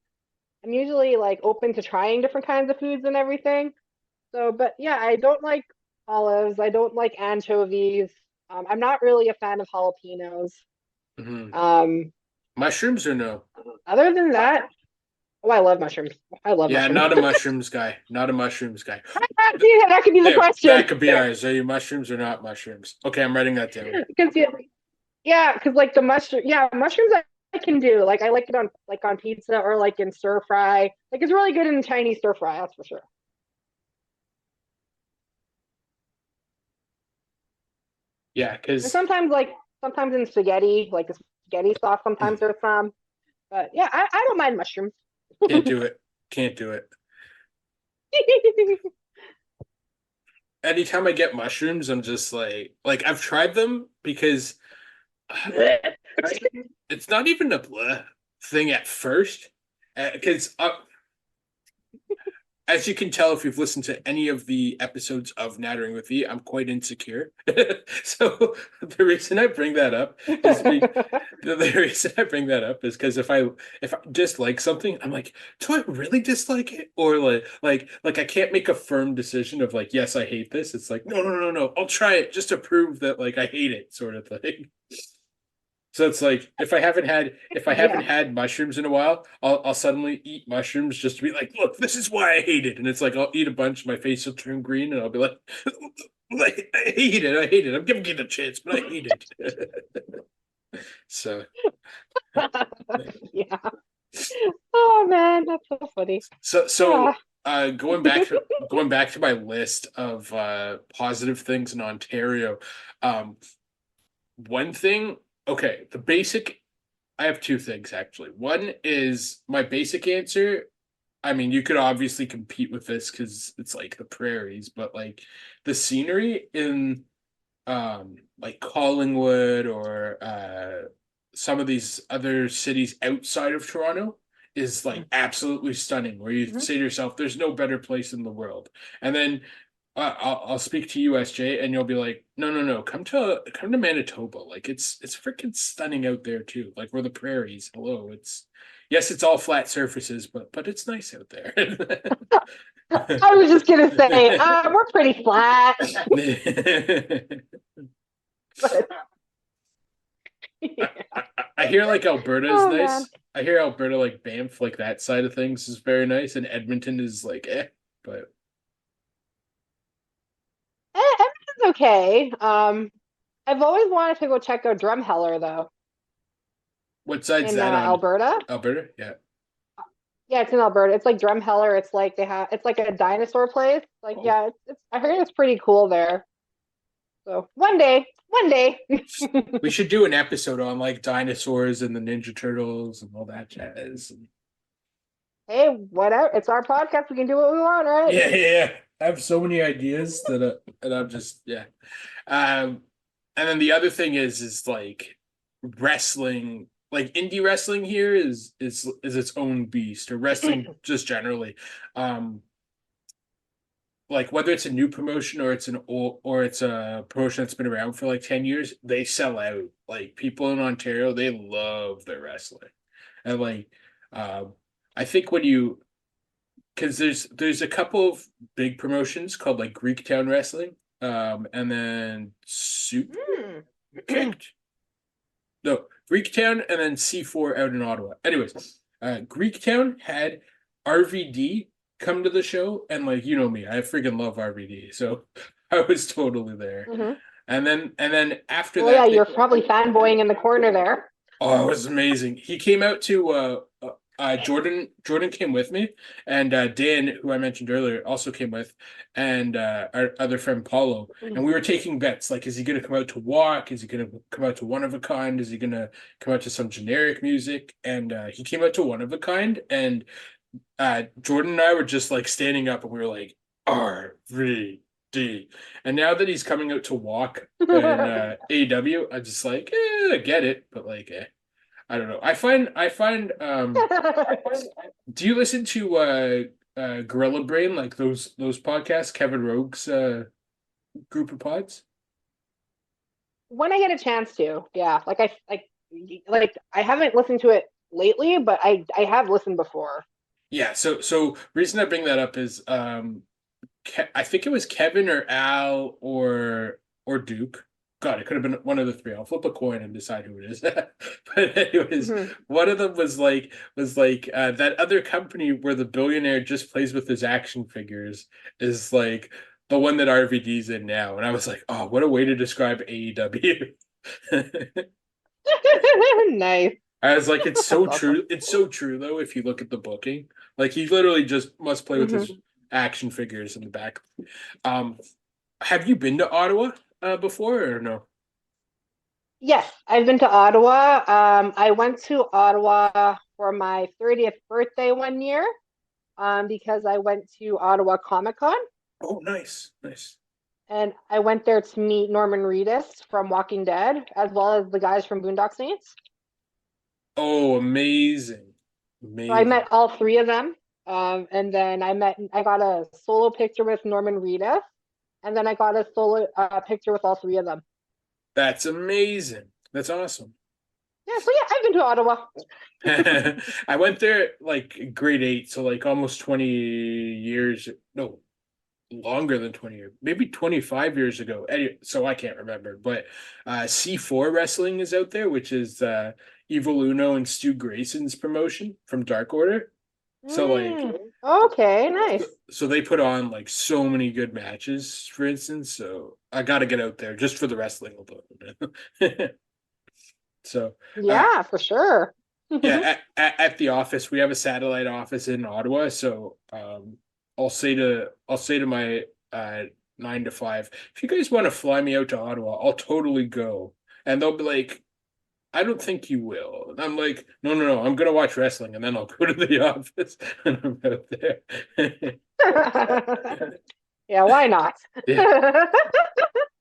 [SPEAKER 3] open to trying different kinds of foods and everything. So, but yeah, I don't like olives. I don't like anchovies. I'm not really a fan of jalapenos.
[SPEAKER 1] Mhm.
[SPEAKER 3] Um,
[SPEAKER 1] Mushrooms or no?
[SPEAKER 3] Other than that, oh, I love mushrooms. I love
[SPEAKER 1] Yeah,
[SPEAKER 3] mushrooms.
[SPEAKER 1] not a mushrooms guy. Not a mushrooms guy.
[SPEAKER 3] See, that could be the
[SPEAKER 1] There,
[SPEAKER 3] question.
[SPEAKER 1] that could be ours. Are you mushrooms or not mushrooms? Okay, I'm writing that down.
[SPEAKER 3] Because yeah, because like the mushroom, yeah, mushrooms I can do. Like I like it on pizza or like in stir fry. Like it's really good in Chinese stir fry, that's for sure.
[SPEAKER 1] Yeah,
[SPEAKER 3] And
[SPEAKER 1] because
[SPEAKER 3] sometimes in spaghetti, like the spaghetti sauce, sometimes there's some. But yeah, I don't mind mushrooms.
[SPEAKER 1] can't do it. Can't do it. Anytime I get mushrooms, I'm just like I've tried them because it's not even a bleh thing at first. Because as you can tell, if you've listened to any of the episodes of Nattering with E, I'm quite insecure. So the reason I bring that up is the reason I bring that up is because if I dislike something, I'm like, do I really dislike it? Or like I can't make a firm decision of like, yes, I hate this. It's like, no, I'll try it just to prove that like I hate it, sort of thing. So it's like if I haven't
[SPEAKER 3] Yeah.
[SPEAKER 1] had mushrooms in a while, I'll suddenly eat mushrooms just to be like, look, this is why I hate it. And it's like I'll eat a bunch, my face will turn green, and I'll be like, I hate it, I hate it. I'm giving it a chance, but I hate it. So
[SPEAKER 3] Yeah. Oh man, that's so funny.
[SPEAKER 1] so
[SPEAKER 3] Ah.
[SPEAKER 1] so going back to my list of positive things in Ontario. Um, one thing, okay, the basic I have two things actually. One is my basic answer. I mean, you could obviously compete with this because it's like the prairies, but like the scenery in like Collingwood or some of these other cities outside of Toronto is like absolutely stunning, where you
[SPEAKER 3] Mhm.
[SPEAKER 1] say to yourself, there's no better place in the world. And then I'll speak to you, SJ, and you'll be like, no, come to Manitoba. Like it's freaking stunning out there too. Like we're the prairies. Hello, yes, it's all flat surfaces, but it's nice out there.
[SPEAKER 3] I was just gonna say, we're pretty flat. But
[SPEAKER 1] I,
[SPEAKER 3] yeah.
[SPEAKER 1] I, I hear like Alberta is
[SPEAKER 3] Oh man.
[SPEAKER 1] nice. I hear Alberta, like Banff, like that side of things is very nice, and Edmonton is like but
[SPEAKER 3] Edmonton's okay. I've always wanted to go check out Drumheller though
[SPEAKER 1] what side's
[SPEAKER 3] in
[SPEAKER 1] that on?
[SPEAKER 3] Alberta.
[SPEAKER 1] Alberta? Yeah.
[SPEAKER 3] Yeah, it's in Alberta. It's like Drumheller. It's like a dinosaur place. Like
[SPEAKER 1] Oh,
[SPEAKER 3] yeah, it's I heard it's pretty cool there. So one day.
[SPEAKER 1] we should do an episode on like dinosaurs and the Ninja Turtles and all that jazz.
[SPEAKER 3] Hey, whatever. It's our podcast. We can do what we want, right?
[SPEAKER 1] Yeah. I have so many ideas that I'm just yeah. And then the other thing is like wrestling, like indie wrestling here is its own beast, or wrestling just generally. Um, like whether it's a new promotion or it's a promotion that's been around for like 10 years, they sell out. Like people in Ontario, they love their wrestling. And like I think when you because there's a couple of big promotions called like Greektown Wrestling, and then Super
[SPEAKER 3] Hmm.
[SPEAKER 1] Kicked. No, Greektown and then C4 out in Ottawa. Anyways, Greektown had RVD come to the show, and like you know me, I freaking love RVD, so I was totally there.
[SPEAKER 3] Hmm.
[SPEAKER 1] And then after
[SPEAKER 3] Well, yeah,
[SPEAKER 1] that,
[SPEAKER 3] you're probably fanboying in the corner there.
[SPEAKER 1] oh, it was amazing. He came out to Jordan came with me, and Dan, who I mentioned earlier, also came with, and our other friend Paulo, and we were taking bets. Like, is he going to come out to walk? Is he going to come out to One of a Kind? Is he going to come out to some generic music? And he came out to One of a Kind, and Jordan and I were just like standing up, and we were like RVD. And now that he's coming out to walk in AEW, I'm just like, I get it, but like, I don't know. I find do you listen to Gorilla Brain, like those podcasts, Kevin Rogue's group of pods?
[SPEAKER 3] When I get a chance to, yeah. I haven't listened to it lately, but I have listened before.
[SPEAKER 1] Yeah, so reason I bring that up is I think it was Kevin or Al or Duke. God, it could have been one of the three. I'll flip a coin and decide who it is. But anyways, one of them was like that other company where the billionaire just plays with his action figures is like the one that RVD's in now. And I was like, oh, what a way to describe AEW.
[SPEAKER 3] Nice.
[SPEAKER 1] I was like, it's so
[SPEAKER 3] That's
[SPEAKER 1] true.
[SPEAKER 3] awesome.
[SPEAKER 1] It's so true though, if you look at the booking. Like he literally just must play with his
[SPEAKER 3] Mhm.
[SPEAKER 1] action figures in the back. Um, have you been to Ottawa before or no?
[SPEAKER 3] Yes, I've been to Ottawa. I went to Ottawa for my 30th birthday one year, because I went to Ottawa Comic Con,
[SPEAKER 1] Oh, nice, nice.
[SPEAKER 3] and I went there to meet Norman Reedus from Walking Dead, as well as the guys from Boondock Saints.
[SPEAKER 1] Oh, amazing.
[SPEAKER 3] So I
[SPEAKER 1] Amazing.
[SPEAKER 3] met all three of them. And then I got a solo picture with Norman Reedus, and then I got a solo picture with all three of them.
[SPEAKER 1] That's amazing. That's awesome.
[SPEAKER 3] Yeah, so yeah, I've been to Ottawa.
[SPEAKER 1] I went there like grade 8, so like almost 20 years. No, longer than 20 years, maybe 25 years ago. Anyway, so I can't remember, but C4 Wrestling is out there, which is Evil Uno and Stu Grayson's promotion from Dark Order. So like
[SPEAKER 3] Okay, nice.
[SPEAKER 1] so they put on like so many good matches, for instance. So I got to get out there just for the wrestling alone. So
[SPEAKER 3] Yeah, for sure.
[SPEAKER 1] yeah, at the office, we have a satellite office in Ottawa. So I'll say to my 9 to 5, if you guys want to fly me out to Ottawa, I'll totally go. And they'll be like, I don't think you will. And I'm like, no, no, no, I'm gonna watch wrestling, and then I'll go to the office and I'm out there.
[SPEAKER 3] Yeah, why not?
[SPEAKER 1] Yeah,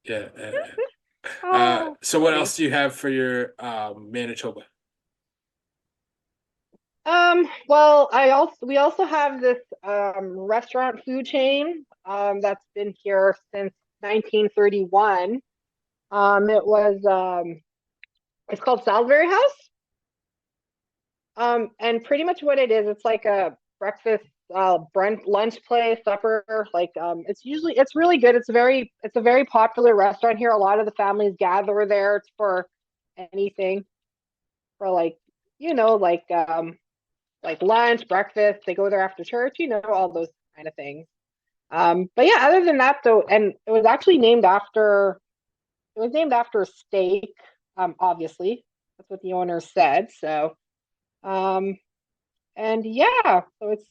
[SPEAKER 1] yeah.
[SPEAKER 3] Oh,
[SPEAKER 1] So what
[SPEAKER 3] funny.
[SPEAKER 1] else do you have for your Manitoba?
[SPEAKER 3] Well, we also have this restaurant food chain that's been here since 1931. It was it's called Salisbury House. And pretty much what it is, it's like a breakfast, brunch, lunch place, supper. It's really good. It's a very popular restaurant here. A lot of the families gather there for anything, for like lunch, breakfast. They go there after church, all those kind of things. But yeah, other than that though, and it was named after a steak. Obviously, that's what the owner said. So, um, and yeah, so it's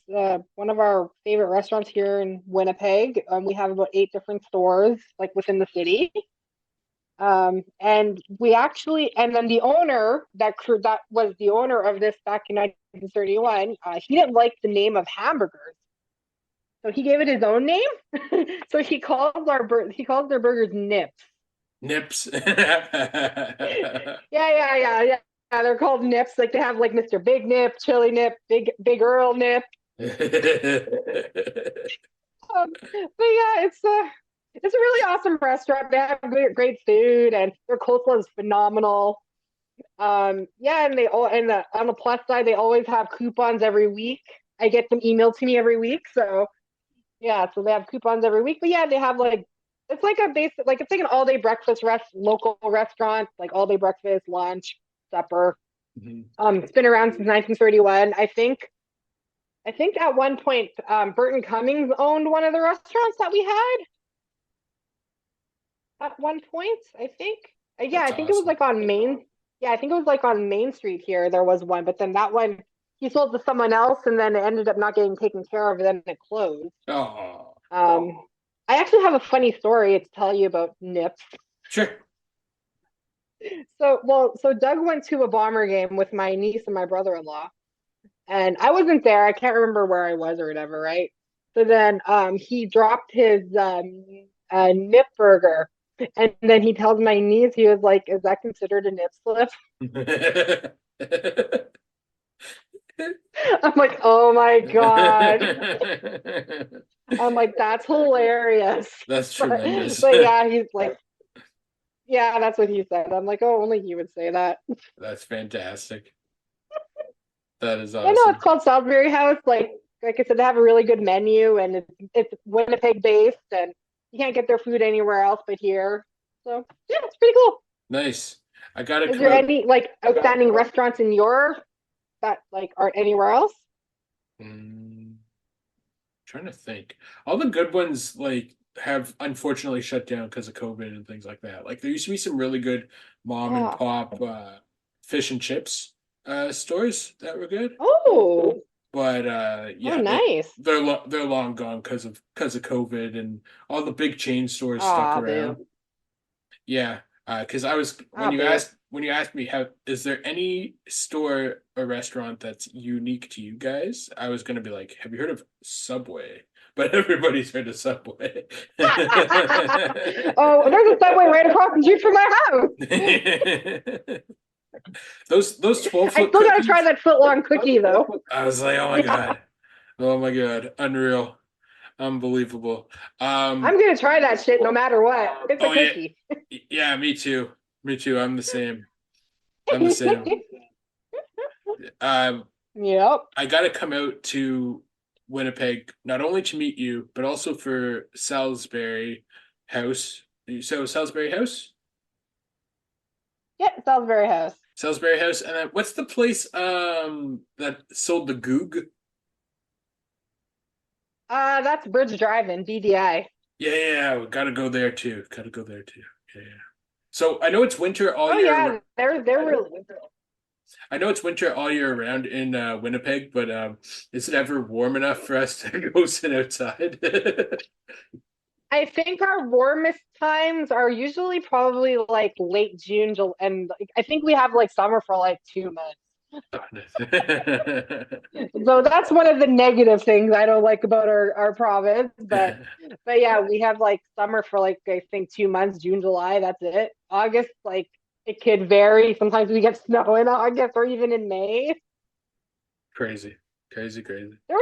[SPEAKER 3] one of our favorite restaurants here in Winnipeg. We have about 8 different stores like within the city. And then the owner that was the owner of this back in 1931, he didn't like the name of hamburgers, so he gave it his own name. So he calls their burgers nips.
[SPEAKER 1] Nips.
[SPEAKER 3] Yeah. They're called nips. Like they have like Mr. Big Nip, Chili Nip, Big Earl Nip. But yeah, it's a really awesome restaurant. They have great food, and their coleslaw is phenomenal. Yeah, and they all and on the plus side, they always have coupons every week. I get them emailed to me every week. So yeah, so they have coupons every week. But yeah, they have like it's like a basic like it's like an all day breakfast local restaurant, like all day breakfast, lunch, supper.
[SPEAKER 1] Mhm.
[SPEAKER 3] It's been around since 1931. I think at one point, Burton Cummings owned one of the restaurants that we had at one point. I think. Yeah,
[SPEAKER 1] That's
[SPEAKER 3] I think it was
[SPEAKER 1] awesome.
[SPEAKER 3] like on Main. Yeah, I think it was like on Main Street here. There was one, but then that one he sold to someone else, and then it ended up not getting taken care of, and then it closed.
[SPEAKER 1] Oh,
[SPEAKER 3] I actually have a funny story to tell you about Nips.
[SPEAKER 1] sure.
[SPEAKER 3] So Doug went to a Bomber game with my niece and my brother-in-law, and I wasn't there. I can't remember where I was or whatever, right? So then he dropped his nip burger, and then he tells my niece, he was like, "Is that considered a nip slip?" I'm like, "Oh my god." I'm like, "That's hilarious."
[SPEAKER 1] That's tremendous.
[SPEAKER 3] But yeah, he's like, yeah, that's what he said. I'm like, "Oh, only he would say that."
[SPEAKER 1] That's fantastic. That is
[SPEAKER 3] I know
[SPEAKER 1] awesome.
[SPEAKER 3] it's called Salisbury House. Like I said, they have a really good menu, and it's Winnipeg based, and you can't get their food anywhere else but here. So yeah, it's pretty cool.
[SPEAKER 1] Nice. I gotta
[SPEAKER 3] Is
[SPEAKER 1] come
[SPEAKER 3] there
[SPEAKER 1] out.
[SPEAKER 3] any like outstanding restaurants in your that like aren't anywhere else?
[SPEAKER 1] Trying to think. All the good ones like have unfortunately shut down because of COVID and things like that. Like there used to be some really good mom and
[SPEAKER 3] Yeah.
[SPEAKER 1] pop fish and chips stores that were good.
[SPEAKER 3] Oh,
[SPEAKER 1] But
[SPEAKER 3] oh,
[SPEAKER 1] yeah,
[SPEAKER 3] nice.
[SPEAKER 1] they're long gone because of COVID and all the big chain stores stuck
[SPEAKER 3] Ah,
[SPEAKER 1] around.
[SPEAKER 3] boo.
[SPEAKER 1] Yeah, because I was
[SPEAKER 3] Ah, boo.
[SPEAKER 1] when you asked me how is there any store or restaurant that's unique to you guys, I was gonna be like, have you heard of Subway? But everybody's heard of Subway.
[SPEAKER 3] Oh, there's a Subway right across the street from my house.
[SPEAKER 1] Those 12
[SPEAKER 3] I
[SPEAKER 1] foot
[SPEAKER 3] still gotta try
[SPEAKER 1] cookies.
[SPEAKER 3] that foot long cookie though.
[SPEAKER 1] I was like,
[SPEAKER 3] Yeah,
[SPEAKER 1] oh my god, unreal, unbelievable.
[SPEAKER 3] I'm gonna try that shit no matter what. It's a
[SPEAKER 1] Oh yeah,
[SPEAKER 3] cookie.
[SPEAKER 1] yeah, me too. I'm the same. I'm the same. Um,
[SPEAKER 3] Yep.
[SPEAKER 1] I got to come out to Winnipeg not only to meet you, but also for Salisbury House. So Salisbury House,
[SPEAKER 3] Yep, Salisbury House.
[SPEAKER 1] Salisbury House, and then what's the place that sold the Goog?
[SPEAKER 3] That's Bridge Drive-In, BDI.
[SPEAKER 1] Yeah, we gotta go there too. Gotta go there too. Yeah. So I know it's winter all
[SPEAKER 3] Oh
[SPEAKER 1] year.
[SPEAKER 3] yeah, they're really good.
[SPEAKER 1] I know it's winter all year around in Winnipeg, but is it ever warm enough for us to go sit outside?
[SPEAKER 3] I think our warmest times are usually probably like late June, and like, I think we have like summer for like 2 months. So that's one of the negative things I don't like about our province. But yeah, we have like summer for like I think 2 months, June, July, that's it. August, like it could vary. Sometimes we get snow in August or even in May.
[SPEAKER 1] Crazy, crazy, crazy.
[SPEAKER 3] There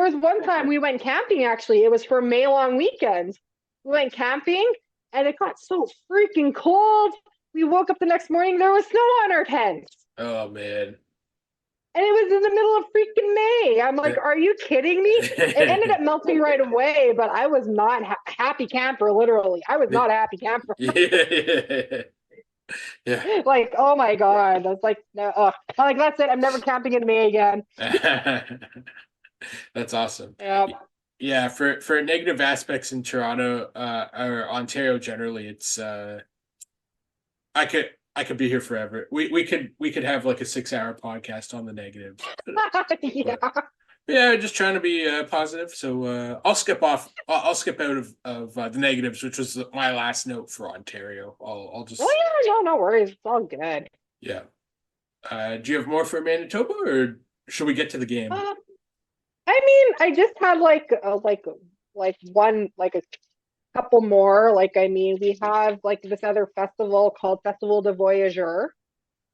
[SPEAKER 3] was one time we went camping actually. It was for May long weekend. We went camping and it got so freaking cold. We woke up the next morning, there was snow on our tents.
[SPEAKER 1] Oh man.
[SPEAKER 3] And it was in the middle of freaking May. I'm like, are you kidding me? It ended up melting right away, but I was not happy camper, literally. I was not a happy camper.
[SPEAKER 1] Yeah. Yeah.
[SPEAKER 3] Like, oh my God. That's like, no, I'm like, that's it. I'm never camping in May again.
[SPEAKER 1] That's awesome.
[SPEAKER 3] Yeah.
[SPEAKER 1] Yeah, for negative aspects in Toronto, or Ontario generally, it's I could be here forever. We could have like a 6 hour podcast on the negatives.
[SPEAKER 3] Yeah.
[SPEAKER 1] Yeah, just trying to be positive. So I'll skip off. I'll skip out of the negatives, which was my last note for Ontario. I'll just
[SPEAKER 3] Oh yeah, no worries. It's all good.
[SPEAKER 1] yeah. Do you have more for Manitoba, or should we get to the game?
[SPEAKER 3] I mean, I just had like a couple more. Like, I mean, we have like this other festival called Festival de Voyageur.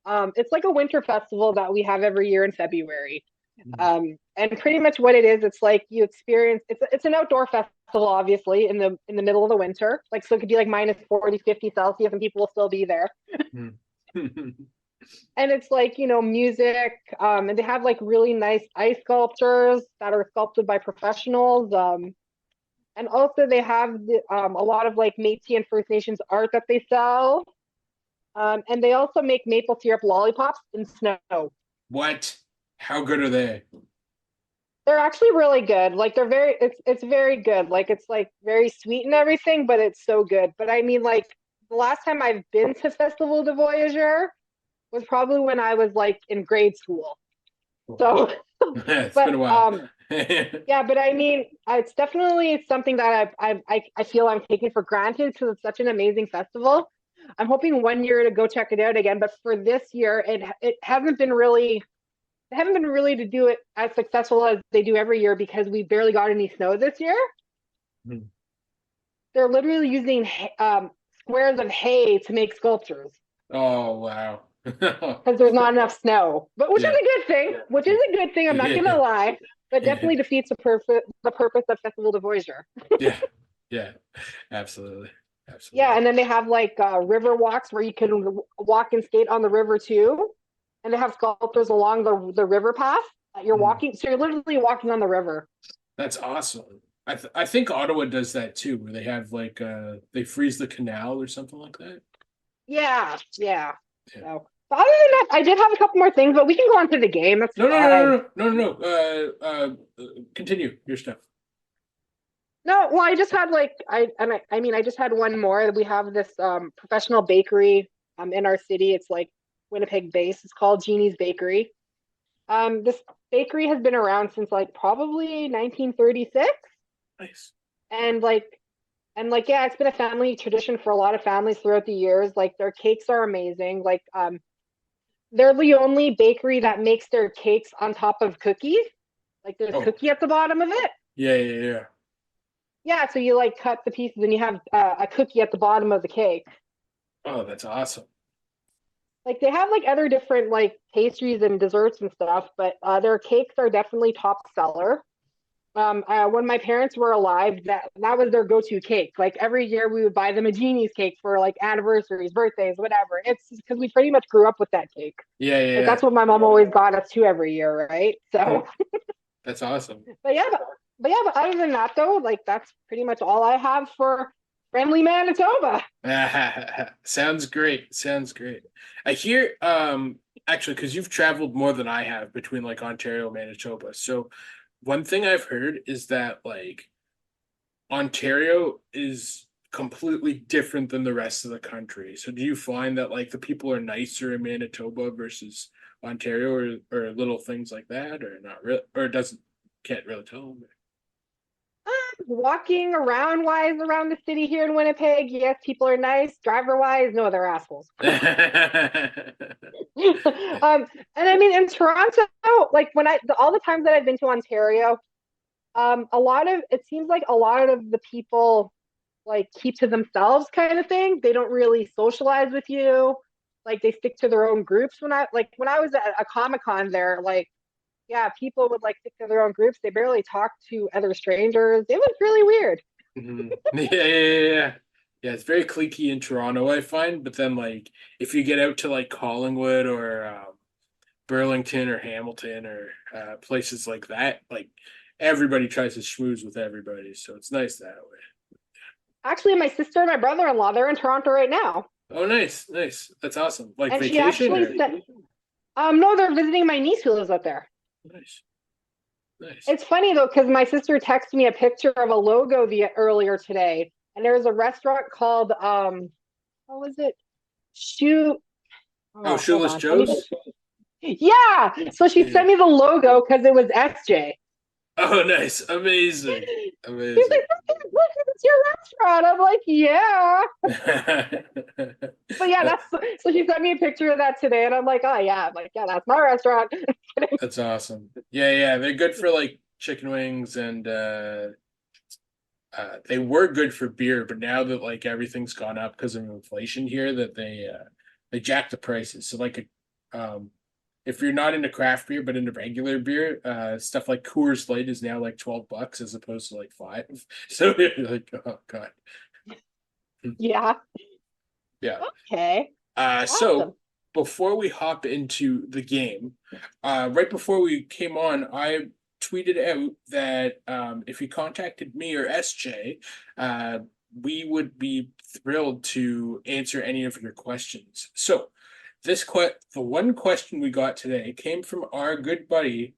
[SPEAKER 3] It's like a winter festival that we have every year in February. And pretty much what it is, it's like you experience it's an outdoor festival, obviously, in the middle of the winter. Like, so it could be like minus 40, 50 Celsius and people will still be there. And it's like, music, and they have like really nice ice sculptures that are sculpted by professionals. And also they have a lot of like Métis and First Nations art that they sell. And they also make maple syrup lollipops in snow.
[SPEAKER 1] What? How good are they?
[SPEAKER 3] They're actually really good. Like it's very good. Like it's like very sweet and everything, but it's so good. But I mean, like the last time I've been to Festival de Voyageur was probably when I was like in grade school. So,
[SPEAKER 1] It's
[SPEAKER 3] but
[SPEAKER 1] been a while.
[SPEAKER 3] yeah, but I mean, it's definitely something that I feel I'm taking for granted because it's such an amazing festival. I'm hoping one year to go check it out again, but for this year, it hasn't been really they haven't been really to do it as successful as they do every year because we barely got any snow this year.
[SPEAKER 1] Hmm.
[SPEAKER 3] They're literally using squares of hay to make sculptures
[SPEAKER 1] Oh wow.
[SPEAKER 3] because there's not enough snow. But which is
[SPEAKER 1] Yeah.
[SPEAKER 3] a good thing. Which is a good thing. I'm not gonna lie. But definitely defeats the purpose of Festival de Voyager.
[SPEAKER 1] Yeah. Yeah. Absolutely.
[SPEAKER 3] Yeah,
[SPEAKER 1] Absolutely.
[SPEAKER 3] and then they have like river walks where you can walk and skate on the river too. And they have sculptures along the river path that you're
[SPEAKER 1] Mhm.
[SPEAKER 3] walking. So you're literally walking on the river.
[SPEAKER 1] That's awesome. I think Ottawa does that too, where they have like they freeze the canal or something like that.
[SPEAKER 3] Yeah, yeah.
[SPEAKER 1] Yeah.
[SPEAKER 3] So, but other than that, I did have a couple more things, but we can go on to the game. That's
[SPEAKER 1] No, no,
[SPEAKER 3] fine.
[SPEAKER 1] no, no, no, no, no. Continue your stuff.
[SPEAKER 3] No, well, I just had like I mean I just had one more. We have this professional bakery in our city. It's like Winnipeg based. It's called Jeannie's Bakery. This bakery has been around since like probably 1936,
[SPEAKER 1] Nice.
[SPEAKER 3] and like yeah, it's been a family tradition for a lot of families throughout the years. Like their cakes are amazing. Like they're the only bakery that makes their cakes on top of cookies. Like there's
[SPEAKER 1] Oh,
[SPEAKER 3] cookie at the bottom of it.
[SPEAKER 1] yeah, yeah, yeah.
[SPEAKER 3] Yeah, so you like cut the pieces and you have a cookie at the bottom of the cake.
[SPEAKER 1] Oh, that's awesome.
[SPEAKER 3] Like they have like other different like pastries and desserts and stuff, but their cakes are definitely top seller. When my parents were alive, that was their go-to cake. Like every year we would buy them a genie's cake for like anniversaries, birthdays, whatever. It's because we pretty much grew up with that cake.
[SPEAKER 1] Yeah, yeah,
[SPEAKER 3] Like
[SPEAKER 1] yeah.
[SPEAKER 3] that's what my mom always got us to every year, right? So,
[SPEAKER 1] Mhm. That's awesome.
[SPEAKER 3] but yeah, but other than that though, like that's pretty much all I have for friendly Manitoba.
[SPEAKER 1] Sounds great. Sounds great. I hear actually because you've traveled more than I have between like Ontario and Manitoba. So one thing I've heard is that like Ontario is completely different than the rest of the country. So do you find that like the people are nicer in Manitoba versus Ontario or little things like that or not really or it doesn't can't really tell?
[SPEAKER 3] Walking around wise around the city here in Winnipeg, yes, people are nice. Driver wise, no, they're assholes. And I mean in Toronto, like when all the times that I've been to Ontario, a lot of it seems like a lot of the people like keep to themselves kind of thing. They don't really socialize with you. Like they stick to their own groups. When I was at a Comic-Con there, like yeah, people would like stick to their own groups. They barely talk to other strangers. It was really weird.
[SPEAKER 1] Mhm. Yeah, yeah, yeah, yeah. Yeah, it's very cliquey in Toronto, I find. But then, like, if you get out to like Collingwood or Burlington or Hamilton or places like that, like everybody tries to schmooze with everybody, so it's nice that way.
[SPEAKER 3] Actually, my sister and my brother-in-law, they're in Toronto right now.
[SPEAKER 1] Oh, nice, nice. That's awesome. Like
[SPEAKER 3] And she
[SPEAKER 1] vacation
[SPEAKER 3] actually
[SPEAKER 1] or
[SPEAKER 3] said, no, they're visiting my niece who lives up there.
[SPEAKER 1] nice, nice.
[SPEAKER 3] It's funny though, because my sister texted me a picture of a logo earlier today, and there's a restaurant called what was it? Shoot.
[SPEAKER 1] Oh,
[SPEAKER 3] Oh, hold
[SPEAKER 1] Shoeless
[SPEAKER 3] on. Let me
[SPEAKER 1] Joe's.
[SPEAKER 3] Yeah. So she
[SPEAKER 1] Yeah.
[SPEAKER 3] sent me the logo because it was SJ.
[SPEAKER 1] Oh, nice, amazing,
[SPEAKER 3] She's
[SPEAKER 1] amazing.
[SPEAKER 3] like, look, it's your restaurant. I'm like, yeah. But yeah, that's so she sent me a picture of that today, and I'm like, oh yeah, I'm like, yeah, that's my restaurant.
[SPEAKER 1] That's awesome. Yeah, yeah, they're good for like chicken wings and they were good for beer, but now that like everything's gone up because of inflation here, that they jack the prices. So like if you're not into craft beer but into regular beer, stuff like Coors Light is now like $12 as opposed to like 5. So you're like, oh God.
[SPEAKER 3] Yeah.
[SPEAKER 1] Yeah.
[SPEAKER 3] Okay.
[SPEAKER 1] So
[SPEAKER 3] Awesome.
[SPEAKER 1] before we hop into the game, right before we came on, I tweeted out that if you contacted me or SJ, we would be thrilled to answer any of your questions. So the one question we got today came from our good buddy,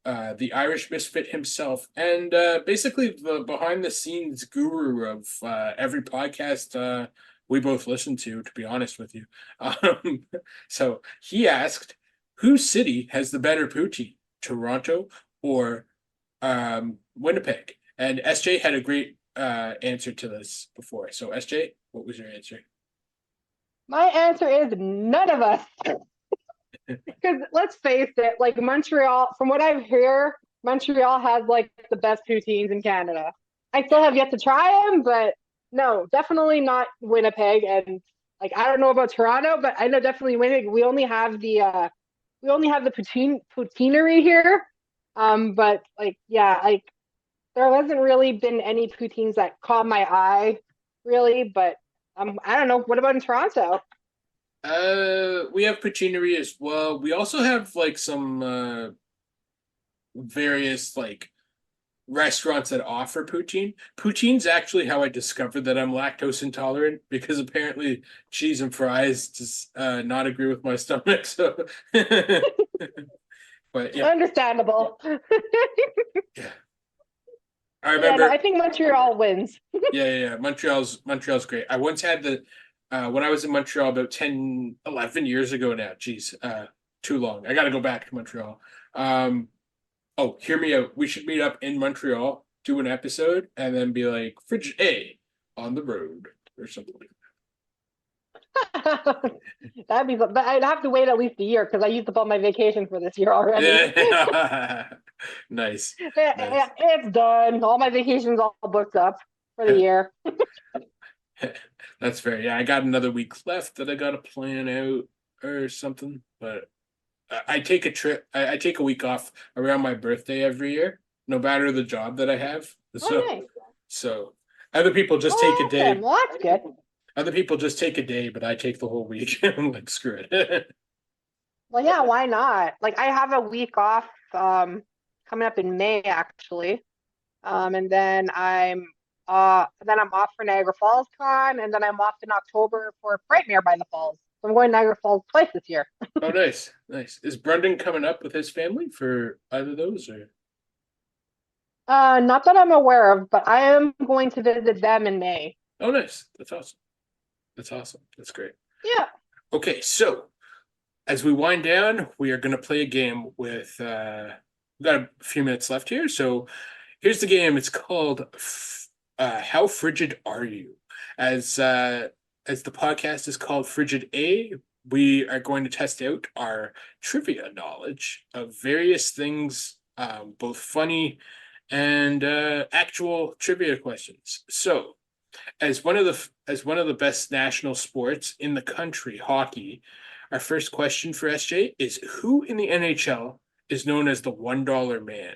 [SPEAKER 1] the Irish Misfit himself, and basically the behind the scenes guru of every podcast we both listen to be honest with you. So he asked, whose city has the better poutine, Toronto or Winnipeg? And SJ had a great answer to this before. So SJ, what was your answer?
[SPEAKER 3] My answer is none of us. Because let's face it, like Montreal, from what I hear, Montreal has like the best poutines in Canada. I still have yet to try them, but no, definitely not Winnipeg. And like I don't know about Toronto, but I know definitely Winnipeg. We only have the poutineery here. But like yeah, like there hasn't really been any poutines that caught my eye, really. But I don't know. What about in Toronto?
[SPEAKER 1] We have poutineery as well. We also have like some various like restaurants that offer poutine. Poutine's actually how I discovered that I'm lactose intolerant because apparently cheese and fries does not agree with my stomach. So, but yeah,
[SPEAKER 3] Understandable.
[SPEAKER 1] yeah. I
[SPEAKER 3] Yeah, no,
[SPEAKER 1] remember.
[SPEAKER 3] I think Montreal wins.
[SPEAKER 1] Yeah. Montreal's great. I once had the when I was in Montreal about 10, 11 years ago now. Geez, too long. I got to go back to Montreal. Um, oh, hear me out. We should meet up in Montreal, do an episode, and then be like Frigid A on the road or something like
[SPEAKER 3] That'd be, but I'd have to wait at least a year because I used up all my vacation for this year already.
[SPEAKER 1] that. Nice, nice.
[SPEAKER 3] It's done. All my vacations all booked up for the year.
[SPEAKER 1] That's fair. Yeah, I got another week left that I got to plan out or something, but I take a trip. I take a week off around my birthday every year, no matter the job that I have. So,
[SPEAKER 3] Oh, nice.
[SPEAKER 1] so other people just take a
[SPEAKER 3] Oh,
[SPEAKER 1] day.
[SPEAKER 3] awesome. Well, that's good.
[SPEAKER 1] Other people just take a day, but I take the whole week. I'm like, screw it.
[SPEAKER 3] Well, yeah, why not? Like, I have a week off coming up in May, actually. And then I'm off for Niagara Falls Con, and then I'm off in October for Frightmare by the Falls. So I'm going to Niagara Falls twice this year.
[SPEAKER 1] Oh, nice, nice. Is Brendan coming up with his family for either of those, or?
[SPEAKER 3] Not that I'm aware of, but I am going to visit them in May.
[SPEAKER 1] Oh, nice. That's awesome. That's awesome. That's great.
[SPEAKER 3] Yeah.
[SPEAKER 1] Okay, so as we wind down, we are going to play a game with. We've got a few minutes left here, so here's the game. It's called "How Frigid Are You?" As the podcast is called Frigid A, we are going to test out our trivia knowledge of various things, both funny and actual trivia questions. So, as one of the best national sports in the country, hockey, our first question for SJ is who in the NHL is known as the $1 man?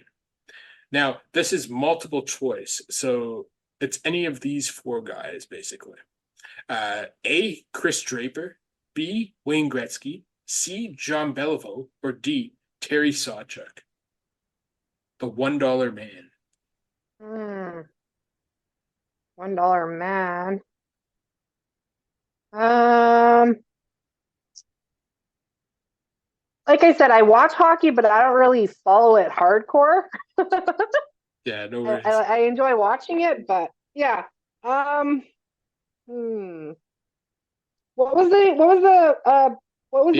[SPEAKER 1] Now, this is multiple choice, so it's any of these four guys, basically. A, Chris Draper, B, Wayne Gretzky, C, John Beliveau, or D, Terry Sawchuk. The $1 man.
[SPEAKER 3] $1 man. Um, like I said, I watch hockey, but I don't really follow it hardcore.
[SPEAKER 1] Yeah, no
[SPEAKER 3] I,
[SPEAKER 1] worries.
[SPEAKER 3] I enjoy watching it, but yeah. Um, hmm. What was the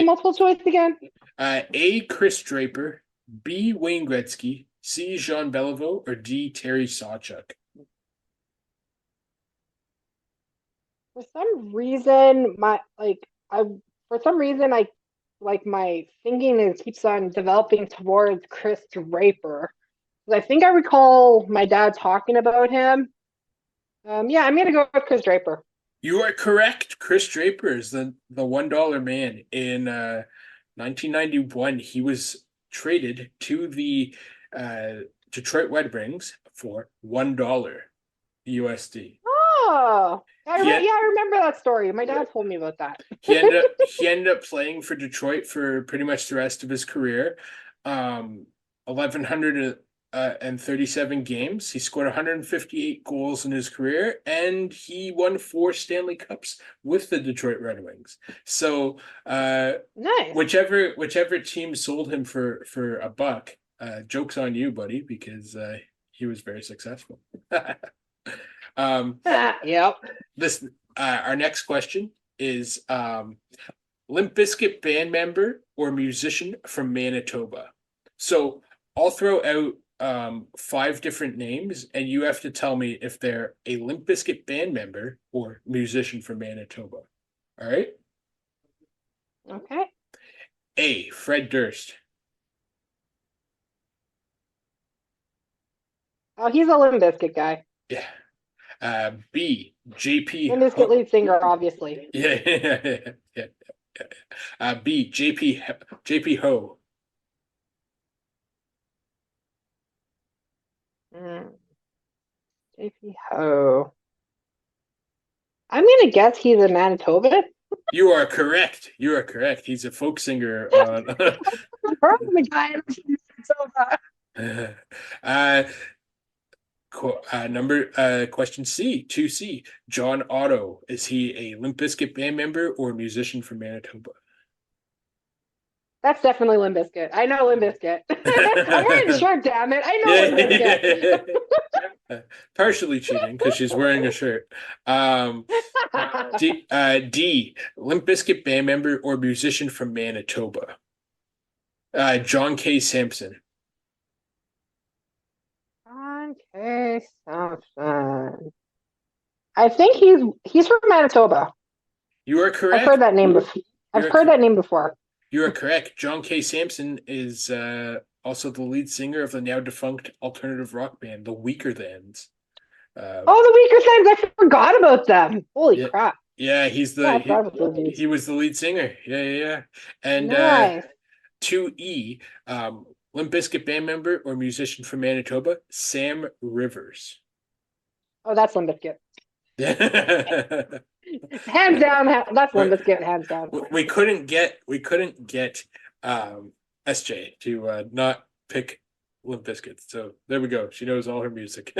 [SPEAKER 3] multiple choice again?
[SPEAKER 1] A, Chris Draper, B, Wayne Gretzky, C, Jean Beliveau, or D, Terry Sawchuk.
[SPEAKER 3] For some reason, I like my thinking keeps on developing towards Chris Draper. I think I recall my dad talking about him. Yeah, I'm gonna go with Chris Draper.
[SPEAKER 1] You are correct. Chris Draper is the $1 man. In 1991, he was traded to the Detroit Red Wings for $1 USD.
[SPEAKER 3] Oh,
[SPEAKER 1] He had,
[SPEAKER 3] I remember that story. My dad told me about that.
[SPEAKER 1] he ended up playing for Detroit for pretty much the rest of his career. 1,137 games. He scored 158 goals in his career, and he won 4 Stanley Cups with the Detroit Red Wings. So,
[SPEAKER 3] Nice.
[SPEAKER 1] whichever team sold him for a buck, joke's on you, buddy, because he was very successful.
[SPEAKER 3] Yep.
[SPEAKER 1] This our next question is Limp Bizkit band member or musician from Manitoba. So I'll throw out 5 different names, and you have to tell me if they're a Limp Bizkit band member or musician from Manitoba. All right.
[SPEAKER 3] Okay.
[SPEAKER 1] A. Fred Durst.
[SPEAKER 3] Oh, he's a Limp Bizkit guy.
[SPEAKER 1] Yeah. B. JP.
[SPEAKER 3] Limp Bizkit lead singer, obviously.
[SPEAKER 1] Yeah, yeah. B. JP Ho.
[SPEAKER 3] JP Ho. I'm gonna guess he's a Manitoba.
[SPEAKER 1] You are correct. You are correct. He's a folk singer on.
[SPEAKER 3] Heard of the guy in Manitoba.
[SPEAKER 1] Question C, 2C. John Otto. Is he a Limp Bizkit band member or musician from Manitoba?
[SPEAKER 3] That's definitely Limp Bizkit. I know Limp Bizkit. I'm wearing a shirt, damn it. I know Limp Bizkit.
[SPEAKER 1] Partially cheating because she's wearing a shirt. D. Limp Bizkit band member or musician from Manitoba? John K. Sampson.
[SPEAKER 3] John K. Sampson. I think he's from Manitoba.
[SPEAKER 1] You are correct.
[SPEAKER 3] I've heard that name before. That name before.
[SPEAKER 1] You are correct. John K. Sampson is also the lead singer of the now defunct alternative rock band, The Weaker Thans.
[SPEAKER 3] The Weaker Thans! I forgot about them. Holy crap!
[SPEAKER 1] Yeah, he was the lead singer. Yeah. And
[SPEAKER 3] nice.
[SPEAKER 1] 2E, Limp Bizkit band member or musician from Manitoba, Sam Rivers.
[SPEAKER 3] Oh, that's Limp Bizkit. Hands down, that's Limp Bizkit, hands down.
[SPEAKER 1] We couldn't get SJ to not pick Limp Bizkit. So there we go. She knows all her music.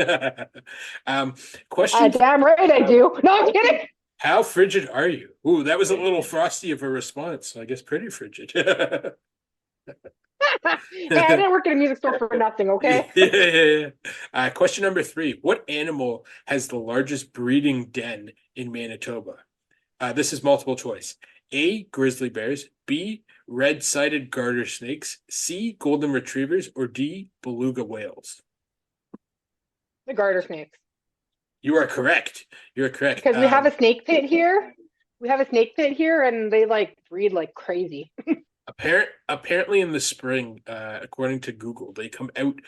[SPEAKER 1] Question.
[SPEAKER 3] Damn right I do. No, I'm kidding.
[SPEAKER 1] How frigid are you? Ooh, that was a little frosty of a response. So I guess pretty frigid.
[SPEAKER 3] Yeah, I didn't work at a music store for nothing, okay?
[SPEAKER 1] Yeah. Question number 3. What animal has the largest breeding den in Manitoba? This is multiple choice. A. Grizzly bears. B. Red-sided garter snakes. C. Golden retrievers. Or D. Beluga whales.
[SPEAKER 3] The garter snakes.
[SPEAKER 1] You are correct. You're correct.
[SPEAKER 3] Because we have a snake pit here. And they breed like crazy.
[SPEAKER 1] Apparently in the spring, according to Google, they come out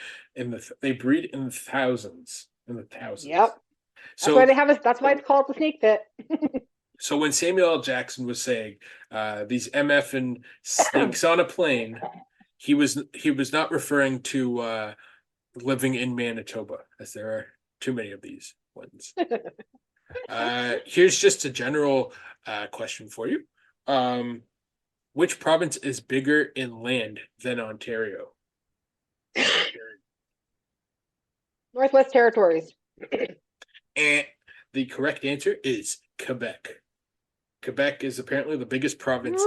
[SPEAKER 1] they breed in thousands.
[SPEAKER 3] Yep. So that's why it's called the snake pit.
[SPEAKER 1] So when Samuel L. Jackson was saying these MF and snakes on a plane, he was not referring to living in Manitoba, as there are too many of these ones. Here's just a general question for you. Which province is bigger in land than Ontario?
[SPEAKER 3] Northwest Territories.
[SPEAKER 1] And the correct answer is Quebec. Quebec is apparently the biggest province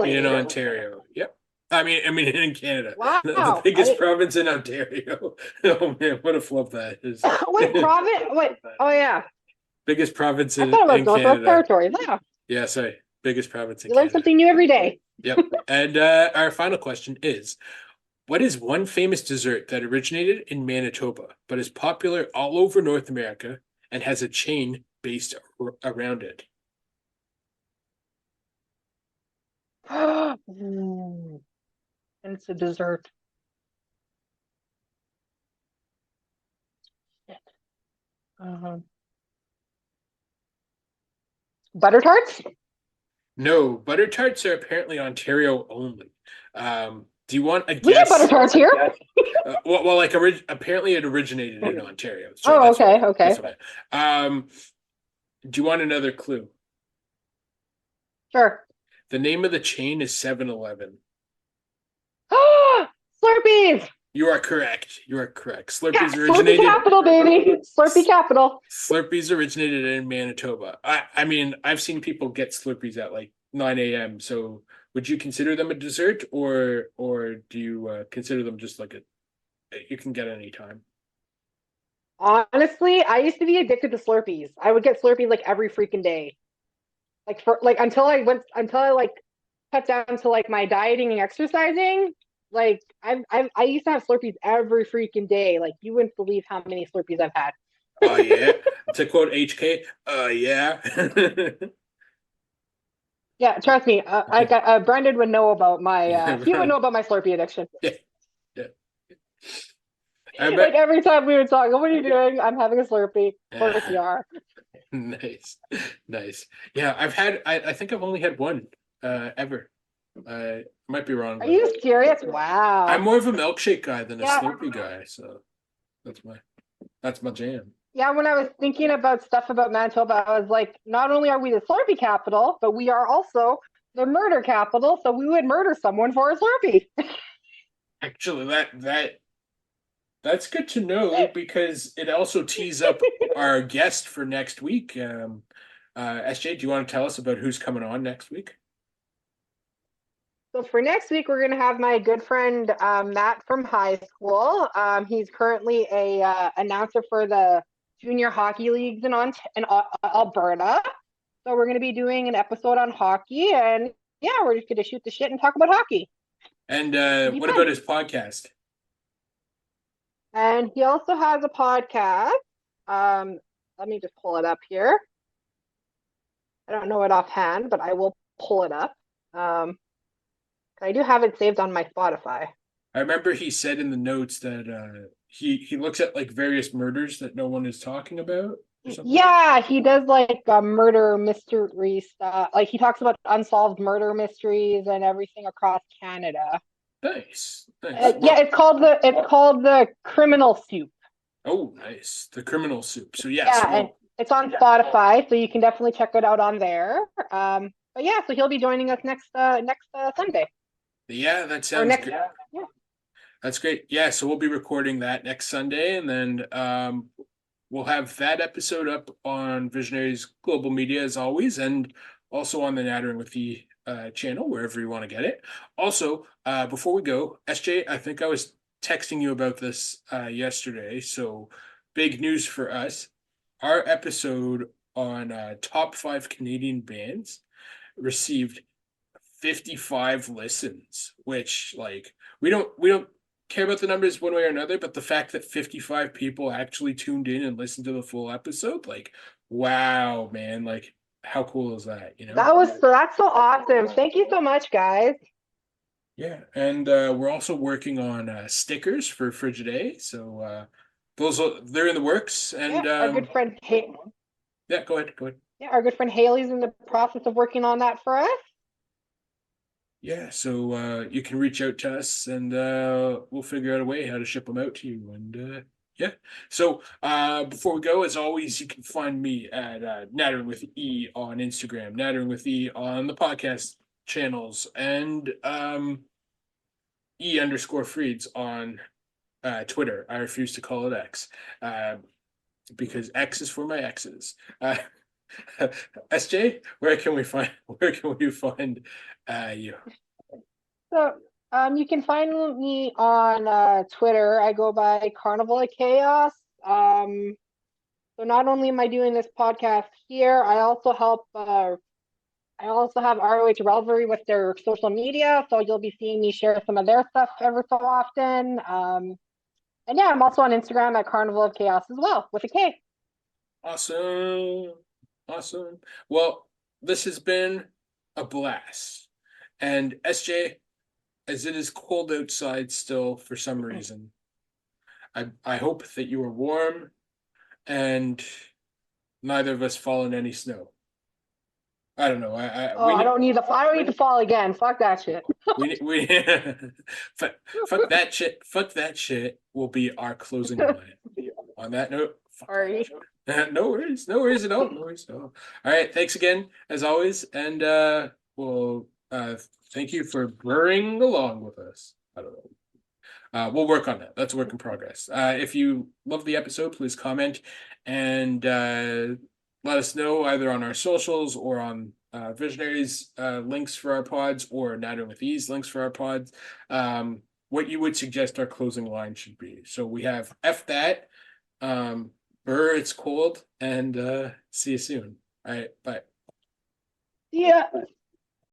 [SPEAKER 1] in Ontario. Yep. I mean in Canada.
[SPEAKER 3] Wow.
[SPEAKER 1] The biggest province in Ontario. Oh man, what a flub that is.
[SPEAKER 3] What province? What? Oh yeah.
[SPEAKER 1] Biggest province in
[SPEAKER 3] Northwest
[SPEAKER 1] Canada.
[SPEAKER 3] Territories. Yeah.
[SPEAKER 1] Yeah, sorry. Biggest province in
[SPEAKER 3] You
[SPEAKER 1] Canada.
[SPEAKER 3] learn something new every day.
[SPEAKER 1] Yep. And our final question is, what is one famous dessert that originated in Manitoba but is popular all over North America and has a chain based around it?
[SPEAKER 3] And it's a dessert. Butter tarts?
[SPEAKER 1] No, butter tarts are apparently Ontario only. Do you want a guess?
[SPEAKER 3] We have butter tarts here.
[SPEAKER 1] Apparently it originated in Ontario.
[SPEAKER 3] So okay.
[SPEAKER 1] Do you want another clue?
[SPEAKER 3] Sure.
[SPEAKER 1] The name of the chain is 7-Eleven.
[SPEAKER 3] Slurpees!
[SPEAKER 1] You are correct. Slurpees
[SPEAKER 3] Slurpee
[SPEAKER 1] originated.
[SPEAKER 3] capital, baby. Slurpee capital.
[SPEAKER 1] Slurpees originated in Manitoba. I mean, I've seen people get Slurpees at 9 a.m. So would you consider them a dessert, or do you consider them just you can get any time?
[SPEAKER 3] Honestly, I used to be addicted to Slurpees. I would get Slurpees every freaking day. Until I cut down to like my dieting and exercising, like I used to have Slurpees every freaking day. Like you wouldn't believe how many Slurpees I've had.
[SPEAKER 1] Oh yeah. To quote HK, yeah.
[SPEAKER 3] Yeah, trust me. I got Brendan would know about my he would know about my Slurpee addiction.
[SPEAKER 1] Yeah. Yeah. I
[SPEAKER 3] Like
[SPEAKER 1] bet.
[SPEAKER 3] every time we would talk, what are you doing? I'm having a Slurpee. Of course you are.
[SPEAKER 1] Nice. Nice. Yeah, I think I've only had one ever. I might be wrong,
[SPEAKER 3] Are
[SPEAKER 1] but
[SPEAKER 3] you serious?
[SPEAKER 1] I'm
[SPEAKER 3] Wow.
[SPEAKER 1] more of a milkshake guy than a
[SPEAKER 3] Yeah.
[SPEAKER 1] Slurpee guy, so that's my jam.
[SPEAKER 3] Yeah, when I was thinking about stuff about Manitoba, I was like, not only are we the Slurpee capital, but we are also the murder capital. So we would murder someone for a Slurpee.
[SPEAKER 1] Actually, that's good to know because it also tees up our guest for next week. SJ, do you want to tell us about who's coming on next week?
[SPEAKER 3] So for next week, we're going to have my good friend Matt from high school. He's currently a announcer for the junior hockey leagues in Alberta. So we're going to be doing an episode on hockey, and yeah, we're just going to shoot the shit and talk about hockey.
[SPEAKER 1] And
[SPEAKER 3] Be
[SPEAKER 1] what
[SPEAKER 3] fun.
[SPEAKER 1] about his podcast?
[SPEAKER 3] And he also has a podcast. Let me just pull it up here. I don't know it offhand, but I will pull it up. I do have it saved on my Spotify.
[SPEAKER 1] I remember he said in the notes that he looks at like various murders that no one is talking about or something.
[SPEAKER 3] Yeah, he does like murder mystery stuff. Like he talks about unsolved murder mysteries and everything across Canada.
[SPEAKER 1] Nice. Nice.
[SPEAKER 3] Yeah, it's called the Criminal Soup.
[SPEAKER 1] Oh, nice. The Criminal Soup. So yes,
[SPEAKER 3] Yeah, and it's on Spotify, so you can definitely check it out on there. But yeah, so he'll be joining us next Sunday.
[SPEAKER 1] Yeah, that
[SPEAKER 3] Or
[SPEAKER 1] sounds good.
[SPEAKER 3] yeah.
[SPEAKER 1] That's great. Yeah, so we'll be recording that next Sunday, and then we'll have that episode up on Visionaries Global Media as always, and also on the Nattering with the channel, wherever you want to get it. Also, before we go, SJ, I think I was texting you about this yesterday, so big news for us. Our episode on top 5 Canadian bands received 55 listens, which like we don't care about the numbers one way or another, but the fact that 55 people actually tuned in and listened to the full episode, like, wow, man, like how cool is that, you know?
[SPEAKER 3] That's so awesome. Thank you so much, guys.
[SPEAKER 1] Yeah, and we're also working on stickers for Frigid A, so they're in the works, and
[SPEAKER 3] Yeah, our good friend
[SPEAKER 1] yeah, go ahead.
[SPEAKER 3] Yeah, our good friend Haley's in the process of working on that for us.
[SPEAKER 1] Yeah, so you can reach out to us and we'll figure out a way how to ship them out to you. And yeah, so before we go, as always, you can find me at Nattering with E on Instagram, Nattering with E on the podcast channels, and E_Freeds on Twitter. I refuse to call it X because X is for my exes. SJ, where can we find you?
[SPEAKER 3] So you can find me on Twitter. I go by Carnival of Chaos. So not only am I doing this podcast here, I also help. I also have ROH Revelry with their social media, so you'll be seeing me share some of their stuff ever so often. And yeah, I'm also on Instagram at Carnival of Chaos as well with a K.
[SPEAKER 1] Awesome. Well, this has been a blast. And SJ, as it is cold outside still for some reason, I hope that you are warm and neither of us fall in any snow. I don't know.
[SPEAKER 3] I don't need to fall again. Fuck that shit.
[SPEAKER 1] we fuck that shit. Fuck that shit will be our closing line. On that note,
[SPEAKER 3] Sorry.
[SPEAKER 1] no worries at all. No worries at all. All right, thanks again as always, and we'll thank you for burring along with us. I don't know. We'll work on that. That's a work in progress. If you love the episode, please comment and let us know either on our socials or on Visionaries links for our pods or Nattering with Ease links for our pods. What you would suggest our closing line should be. So we have F that. Burr, it's cold, and see you soon. All right, bye.
[SPEAKER 3] Yeah.